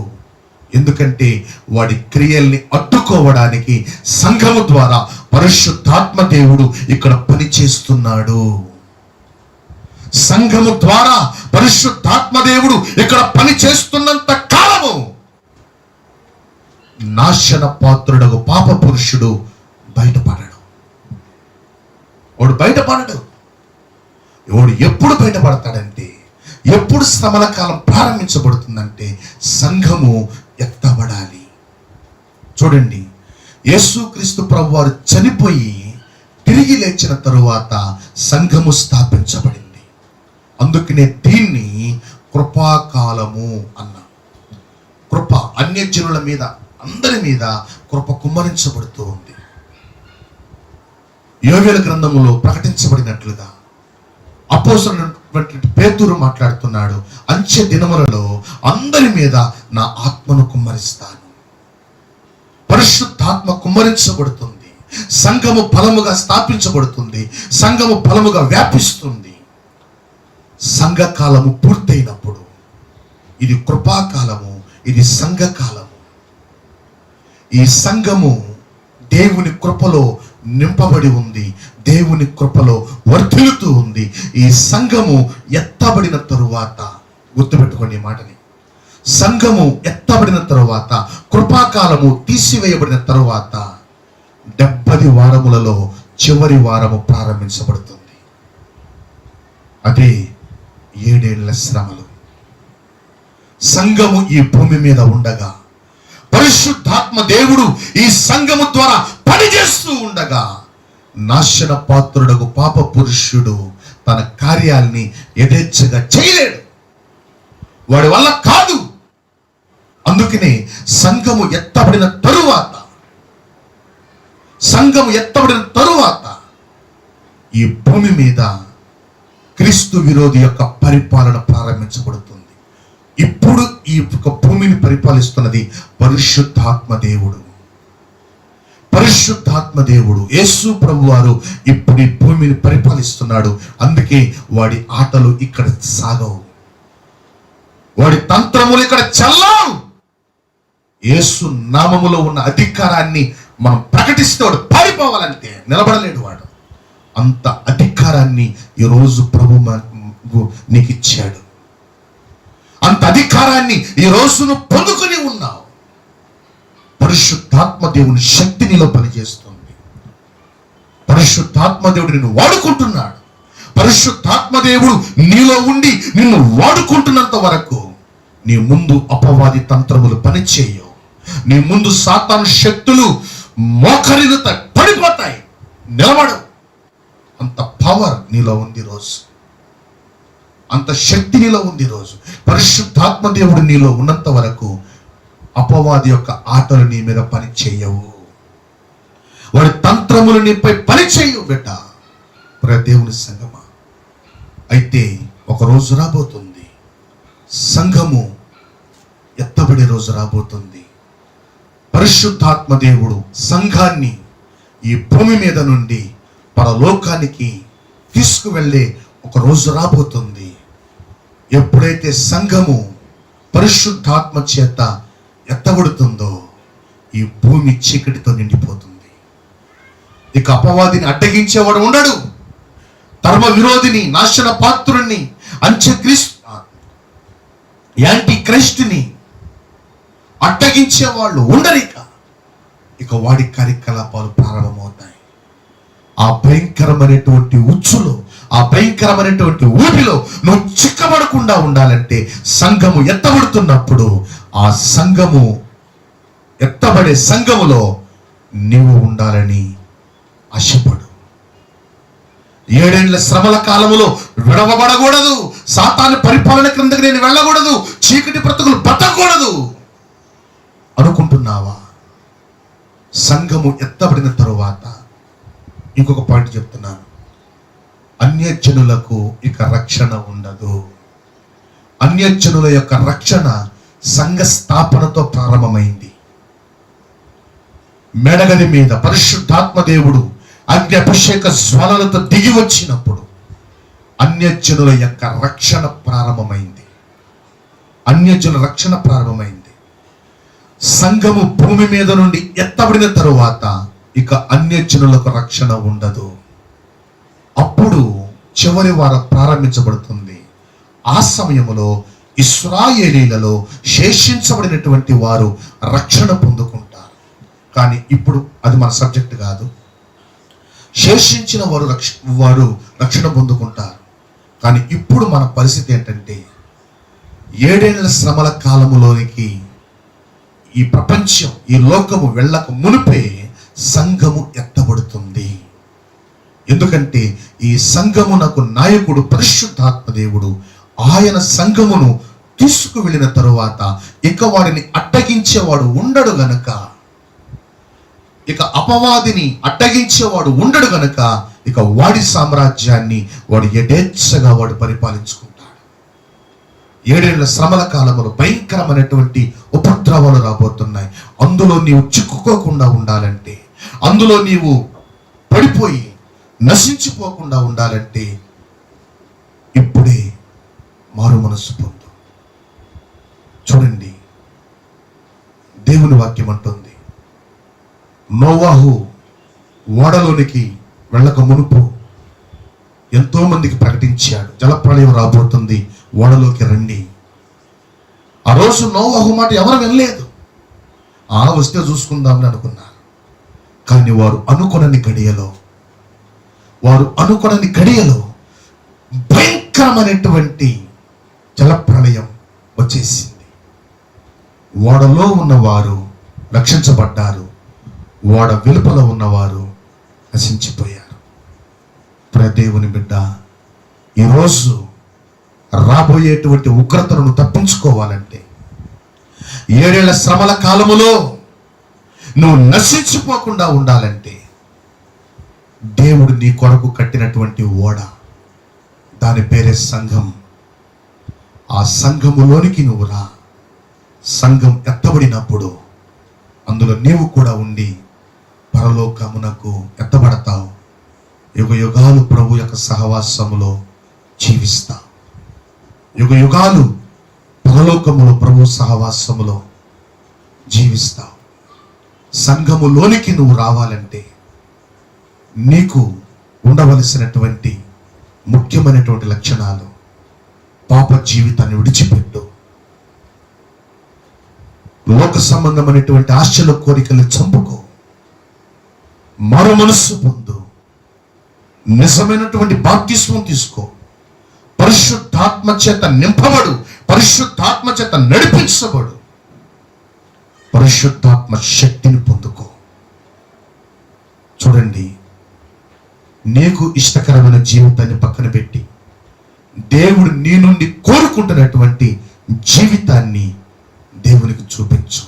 ఎందుకంటే వాడి క్రియల్ని అడ్డుకోవడానికి సంఘము ద్వారా పరిశుద్ధాత్మ దేవుడు ఇక్కడ పనిచేస్తున్నాడు. సంఘము ద్వారా పరిశుద్ధాత్మ దేవుడు ఇక్కడ పని చేస్తున్నంత కాలము నాశన పాత్రుడగు పాప పురుషుడు బయటపడడు. వాడు ఎప్పుడు బయటపడతాడంటే, ఎప్పుడు శ్రమల కాలం ప్రారంభించబడుతుందంటే సంఘము ఎత్తబడాలి. చూడండి, యేసుక్రీస్తు ప్రభువారు చనిపోయి తిరిగి లేచిన తరువాత సంఘము స్థాపించబడింది. అందుకనే దీన్ని కృపాకాలము అన్న. కృప అన్యజనుల మీద, అందరి మీద కృప కుమ్మరించబడుతూ ఉంది. యోవేల గ్రంథములో ప్రకటించబడినట్లుగా అపోస్తలుడైనటువంటి పేతురు మాట్లాడుతున్నాడు, అంచె దినములలో అందరి మీద నా ఆత్మను కుమ్మరిస్తాను. పరిశుద్ధాత్మ కుమ్మరించబడుతుంది. సంఘము బలముగా స్థాపించబడుతుంది. సంఘము బలముగా వ్యాపిస్తుంది. సంఘకాలము పూర్తయినప్పుడు ఇది కృపాకాలము, ఇది సంఘకాలము. ఈ సంఘము దేవుని కృపలో నింపబడి ఉంది, దేవుని కృపలో వర్ధిల్లుతూ ఉంది. ఈ సంఘము ఎత్తబడిన తరువాత, గుర్తుపెట్టుకోండి ఈ మాటని, సంఘము ఎత్తబడిన తరువాత, కృపాకాలము తీసివేయబడిన తరువాత 70 వారములలో చివరి వారము ప్రారంభించబడుతుంది. అదే 7 ఏళ్ల శ్రమలు. సంఘము ఈ భూమి మీద ఉండగా, పరిశుద్ధాత్మ దేవుడు ఈ సంఘము ద్వారా పనిచేస్తూ ఉండగా, నాశన పాత్రుడకు పాప పురుషుడు తన కార్యాల్ని యథేచ్ఛగా చేయలేడు. వాడి వల్ల కాదు. అందుకనే సంఘము ఎత్తబడిన తరువాత ఈ భూమి మీద క్రీస్తు విరోధి యొక్క పరిపాలన ప్రారంభించబడుతుంది. ఇప్పుడు ఈ యొక్క భూమిని పరిపాలిస్తున్నది పరిశుద్ధాత్మ దేవుడు. యేసు ప్రభువారు ఇప్పుడు ఈ భూమిని పరిపాలిస్తున్నాడు. అందుకే వాడి ఆటలు ఇక్కడ సాగవు, వాడి తంత్రములు ఇక్కడ చెల్లవు. యేసు నామములో ఉన్న అధికారాన్ని మనం ప్రకటిస్తే వాడు పారిపోవాలంటే నిలబడలేడు. వాడు అంత అధికారాన్ని ఈరోజు ప్రభు నీకు ఇచ్చాడు. అంత అధికారాన్ని ఈ రోజును పొందుకొని ఉన్నావు. పరిశుద్ధాత్మ దేవుని శక్తి నీలో పనిచేస్తుంది. పరిశుద్ధాత్మ దేవుడు నిన్ను వాడుకుంటున్నాడు. పరిశుద్ధాత్మ దేవుడు నీలో ఉండి నిన్ను వాడుకుంటున్నంత వరకు నీ ముందు అపవాది తంత్రములు పనిచేయవు. నీ ముందు సాతాను శక్తులు మోకరిల్లుతాయి, పడిపోతాయి, నిలబడవు. అంత పవర్ నీలో ఉంది రోజు, అంత శక్తి నీలో ఉంది రోజు. పరిశుద్ధాత్మ దేవుడు నీలో ఉన్నంత వరకు అపవాది యొక్క ఆటలు నీ మీద పని చేయవు, వాడి తంత్రములు నీపై పని చేయవు బిడ్డ. దేవుని సంఘమా, అయితే ఒక రోజు రాబోతుంది, సంఘము ఎత్తబడే రోజు రాబోతుంది. పరిశుద్ధాత్మ దేవుడు సంఘాన్ని ఈ భూమి మీద నుండి పరలోకానికి తీసుకువెళ్ళే ఒక రోజు రాబోతుంది. ఎప్పుడైతే సంఘము పరిశుద్ధాత్మ చేత ఎత్తబడుతుందో ఈ భూమి చీకటితో నిండిపోతుంది. ఇక అపవాదిని అడ్డగించేవాడు ఉండడు. ధర్మ విరోధిని, నాశన పాత్రుని, యాంటీ క్రైస్ట్ని అడ్డగించేవాళ్ళు ఉండరు. ఇక వాడి కార్యకలాపాలు ప్రారంభమవుతాయి. ఆ భయంకరమైనటువంటి ఉచ్చులో, ఆ భయంకరమైనటువంటి ఊపిలో నువ్వు చిక్కబడకుండా ఉండాలంటే సంఘము ఎత్తబడుతున్నప్పుడు ఆ సంఘము ఎత్తబడే సంఘములో నీవు ఉండాలని ఆశపడు. 7 ఏళ్ల శ్రమల కాలములో విడవబడకూడదు. సాతాను పరిపాలన క్రిందకి నేను వెళ్ళకూడదు. చీకటి బ్రతుకులు బతకూడదు అనుకుంటున్నావా? సంఘము ఎత్తబడిన తరువాత ఇంకొక పాయింట్ చెప్తున్నాను. అన్యజనులకు ఇక రక్షణ ఉండదు. అన్యజనుల యొక్క రక్షణ సంఘ స్థాపనతో ప్రారంభమైంది. మెడగది మీద పరిశుద్ధాత్మ దేవుడు అగ్ని అభిషేక జ్వాలలతో దిగి వచ్చినప్పుడు అన్యజనుల యొక్క రక్షణ ప్రారంభమైంది. అన్యజనుల రక్షణ ప్రారంభమైంది. సంఘము భూమి మీద నుండి ఎత్తబడిన తరువాత ఇక అన్యజనులకు రక్షణ ఉండదు. అప్పుడు చివరి వారం ప్రారంభించబడుతుంది. ఆ సమయంలో ఇశ్రాయేలీలలో శేషించబడినటువంటి వారు రక్షణ పొందుకుంటారు. కానీ ఇప్పుడు అది మన సబ్జెక్ట్ కాదు. శేషించిన వారు రక్షణ పొందుకుంటారు. కానీ ఇప్పుడు మన పరిస్థితి ఏంటంటే 7 ఏళ్ల శ్రమల కాలములోనికి ఈ ప్రపంచం, ఈ లోకము వెళ్ళక మునిపే సంఘము ఎత్తబడుతుంది. ఎందుకంటే ఈ సంఘమునకు నాయకుడు పరిశుద్ధాత్మ దేవుడు ఆయన సంఘమును తీసుకువెళ్ళిన తరువాత ఇక వారిని అడ్డగించేవాడు ఉండడు గనక, ఇక అపవాదిని అడ్డగించేవాడు ఉండడు గనక ఇక వాడి సామ్రాజ్యాన్ని వాడు యథేచ్ఛగా వాడు పరిపాలించుకుంటాడు. 7 ఏళ్ల శ్రమల కాలంలో భయంకరమైనటువంటి ఉపద్రవాలు రాబోతున్నాయి. అందులో నీవు చిక్కుకోకుండా ఉండాలంటే, అందులో నీవు పడిపోయి నశించిపోకుండా ఉండాలంటే ఇప్పుడే మారు మనస్సు పొందు. చూడండి, దేవుని వాక్యం అంటుంది, నోవాహు ఓడలోనికి వెళ్ళక మునుపు ఎంతో మందికి ప్రకటించాడు, జలప్రళయం రాబోతుంది, ఓడలోకి రండి. ఆ రోజు నోవాహు మాట ఎవరు వినలేదు. వస్తే చూసుకుందామని అనుకున్నారు. కానీ వారు అనుకొనని గడియలో భయంకరమైనటువంటి జలప్రళయం వచ్చేసింది. ఓడలో ఉన్నవారు రక్షించబడ్డారు, ఓడ వెలుపల ఉన్నవారు నశించిపోయారు. దేవుని బిడ్డ, ఈరోజు రాబోయేటువంటి ఉగ్రతను తప్పించుకోవాలంటే, 7 ఏళ్ల శ్రమల కాలములో నువ్వు నశించిపోకుండా ఉండాలంటే, దేవుడు నీ కొరకు కట్టినటువంటి ఓడ, దాని పేరే సంఘం. ఆ సంఘములోనికి నువ్వు రా. సంఘం ఎత్తబడినప్పుడు అందులో నీవు కూడా ఉండి పరలోకమునకు ఎత్తబడతావు. యుగ యుగాలు ప్రభు యొక్క సహవాసములో జీవిస్తావు. యుగ యుగాలు పరలోకములో ప్రభు సహవాసములో జీవిస్తావు. సంఘములోనికి నువ్వు రావాలంటే నీకు ఉండవలసినటువంటి ముఖ్యమైనటువంటి లక్షణాలు: పాప జీవితాన్ని విడిచిపెట్టు, లోక సంబంధమైనటువంటి ఆశల కోరికలు చంపుకో, మరో మనస్సు పొందు, నిజమైనటువంటి బాప్తిస్మం తీసుకో, పరిశుద్ధాత్మ చేత నింపబడు, పరిశుద్ధాత్మ చేత నడిపించబడు, పరిశుద్ధాత్మ శక్తిని పొందుకో. చూడండి, నీకు ఇష్టకరమైన జీవితాన్ని పక్కన పెట్టి దేవుడు నీ నుండి కోరుకుంటున్నటువంటి జీవితాన్ని దేవునికి చూపించు.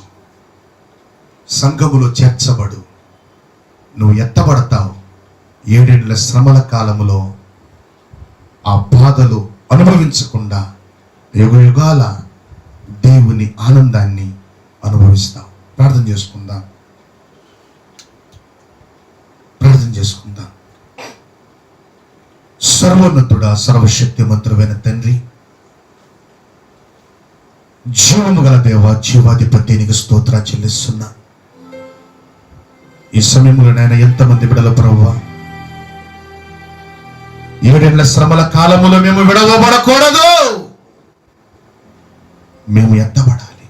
సంఘములో చేర్చబడు, నువ్వు ఎత్తబడతావు. 7 ఏళ్ల శ్రమల కాలములో ఆ బాధలు అనుభవించకుండా యుగ యుగాల దేవుని ఆనందాన్ని అనుభవిస్తావు. ప్రార్థన చేసుకుందాం. సర్వోన్నతుడా, సర్వశక్తిమంతుడైన తండ్రి, జీవము గల దేవ, జీవాధిపతి, నీకు స్తోత్ర చెల్లిస్తున్నా. ఈ సమయంలో నాయన ఎంతమంది బిడ్డల ప్రభువా, 7 ఏళ్ల శ్రమల కాలములో మేము విడవబడకూడదు, మేము ఎత్తబడాలి,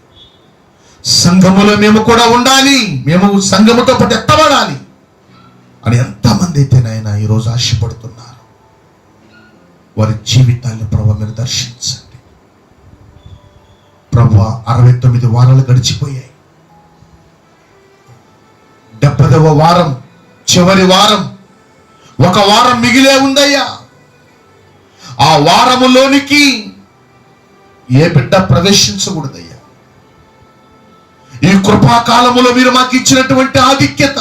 సంఘములో మేము కూడా ఉండాలి, మేము సంఘముతో పాటు ఎత్తబడాలి అని ఎంతమంది అయితే నాయన ఈరోజు ఆశపడుతున్నారు, వారి జీవితాన్ని ప్రభువా మీరు దర్శించండి. ప్రభువా, 69 వారాలు గడిచిపోయాయి. 70వ వారం, చివరి వారం, ఒక వారం మిగిలే ఉందయ్యా. ఆ వారములోనికి ఏ బిడ్డ ప్రవేశించకూడదయ్యా. ఈ కృపాకాలములో మీరు మాకు ఇచ్చినటువంటి ఆధిక్యత,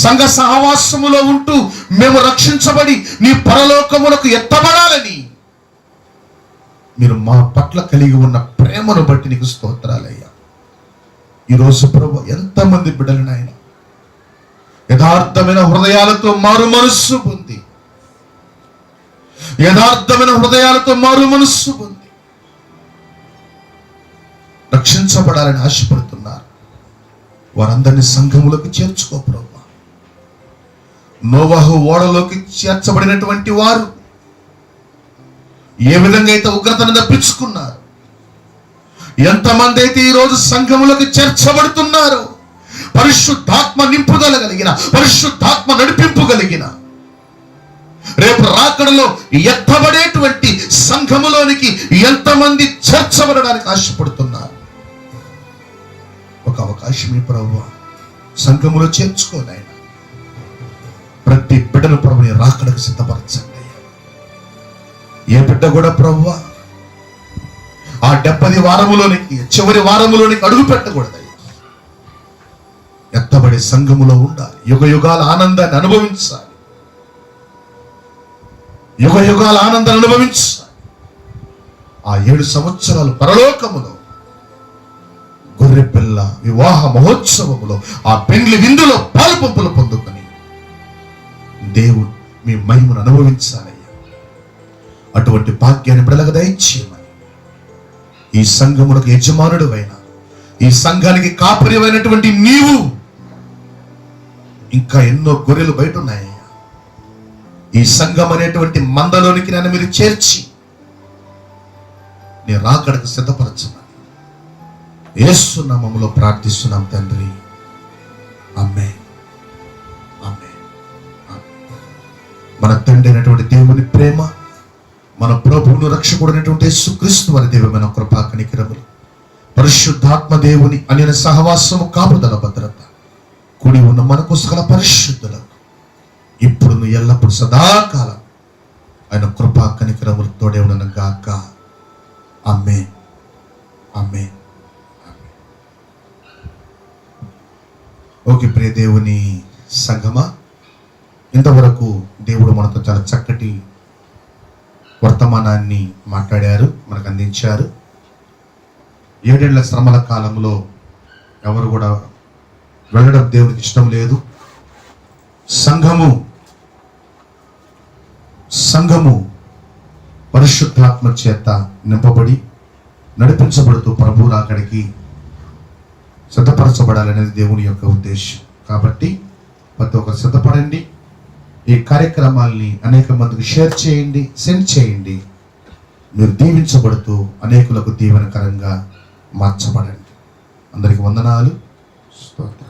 సంఘ సహవాసములో ఉంటూ మేము రక్షించబడి నీ పరలోకములకు ఎత్తబడాలని మీరు మా పట్ల కలిగి ఉన్న ప్రేమను బట్టి నీకు స్తోత్రాలయ్యా. ఈరోజు ప్రభు ఎంతమంది బిడ్డలు నాయన యథార్థమైన హృదయాలతో మారు మనస్సు పొంది, యథార్థమైన హృదయాలతో మారు మనస్సు పొంది రక్షించబడాలని ఆశపడుతున్నారు. వారందరినీ సంఘములకు చేర్చుకో ప్రభు. నోవాహు ఓడలోకి చేర్చబడినటువంటి వారు ఏ విధంగా అయితే ఉగ్రతను తప్పించుకున్నారు, ఎంతమంది అయితే ఈరోజు సంఘములకు చేర్చబడుతున్నారు, పరిశుద్ధాత్మ నింపుదల కలిగిన, పరిశుద్ధాత్మ నడిపింపు కలిగిన, రేపు రాకడలో ఎత్తబడేటువంటి సంఘములోనికి ఎంతమంది చేర్చబడడానికి ఆశపడుతున్నారు. ఒక అవకాశం ప్రభువా, సంఘములో చేర్చుకోనాయన. ప్రతి బిడ్డను ప్రభుని రాకడకు సిద్ధపరచండి. ఏ బిడ్డ కూడా ప్రభువా ఆ 70 వారములోనికి, చివరి వారములోనికి అడుగు పెట్టకూడదయ్యా. ఎత్తబడి సంఘములో ఉండాలి. యుగ యుగాల ఆనందాన్ని అనుభవించాలి. యుగ యుగాల ఆనందాన్ని అనుభవించాలి. ఆ 7 సంవత్సరాలు పరలోకములో గొర్రె పిల్ల వివాహ మహోత్సవములో ఆ పెండ్లి విందులో పాలు పంపులు పొందుకొని దేవుడు మీ మహిమను అనుభవించాలయ్యా. అటువంటి భాగ్యాన్ని బిడ్డలకు దయచేయమని, ఈ సంఘమునకు యజమానుడు అయిన, ఈ సంఘానికి కాపరివైనటువంటి నీవు, ఇంకా ఎన్నో గొర్రెలు బయట ఉన్నాయ్యా. ఈ సంఘం అనేటువంటి మందలోనికి నన్ను మీరు చేర్చి నీ రాకడకు సిద్ధపరచమని యేసు నామములో ప్రార్థిస్తున్నాం తండ్రి. ఆమేన్. ఆమేన్. ఆమేన్. మన తండ్రి అయినటువంటి దేవుని ప్రేమ, మన ప్రభువును రక్షకుడైనటువంటి యేసుక్రీస్తు వారి దేవుని కృపా కనికరములు, పరిశుద్ధాత్మ దేవుని అనిన సహవాసము, కాపుదల, భద్రత కూడి ఉన్న మనకు సకల పరిశుద్ధులకు ఇప్పుడు ఎల్లప్పుడు సదాకాలం ఆయన కృపా కనికరములు తోడే ఉండను గాక. ఆమేన్. ఆమేన్. ఓకే ప్రియ దేవుని సంగమా, ఇంతవరకు దేవుడు మనతో చాలా చక్కటి వర్తమానాన్ని మాట్లాడారు, మనకు అందించారు. 7 ఏళ్ల శ్రమల కాలంలో ఎవరు కూడా వెళ్ళడం దేవునికి ఇష్టం లేదు. సంఘము పరిశుద్ధాత్మ చేత నింపబడి నడిపించబడుతూ ప్రభు రాకడికి సిద్ధపరచబడాలనేది దేవుని యొక్క ఉద్దేశం. కాబట్టి ప్రతి ఒక్కరు సిద్ధపడండి. ఈ కార్యక్రమాల్ని అనేక మందికి షేర్ చేయండి, సెండ్ చేయండి. మీరు దీవించబడుతూ అనేకులకు దీవెనకరంగా మార్చబడండి. అందరికి వందనాలు, స్తోత్రం.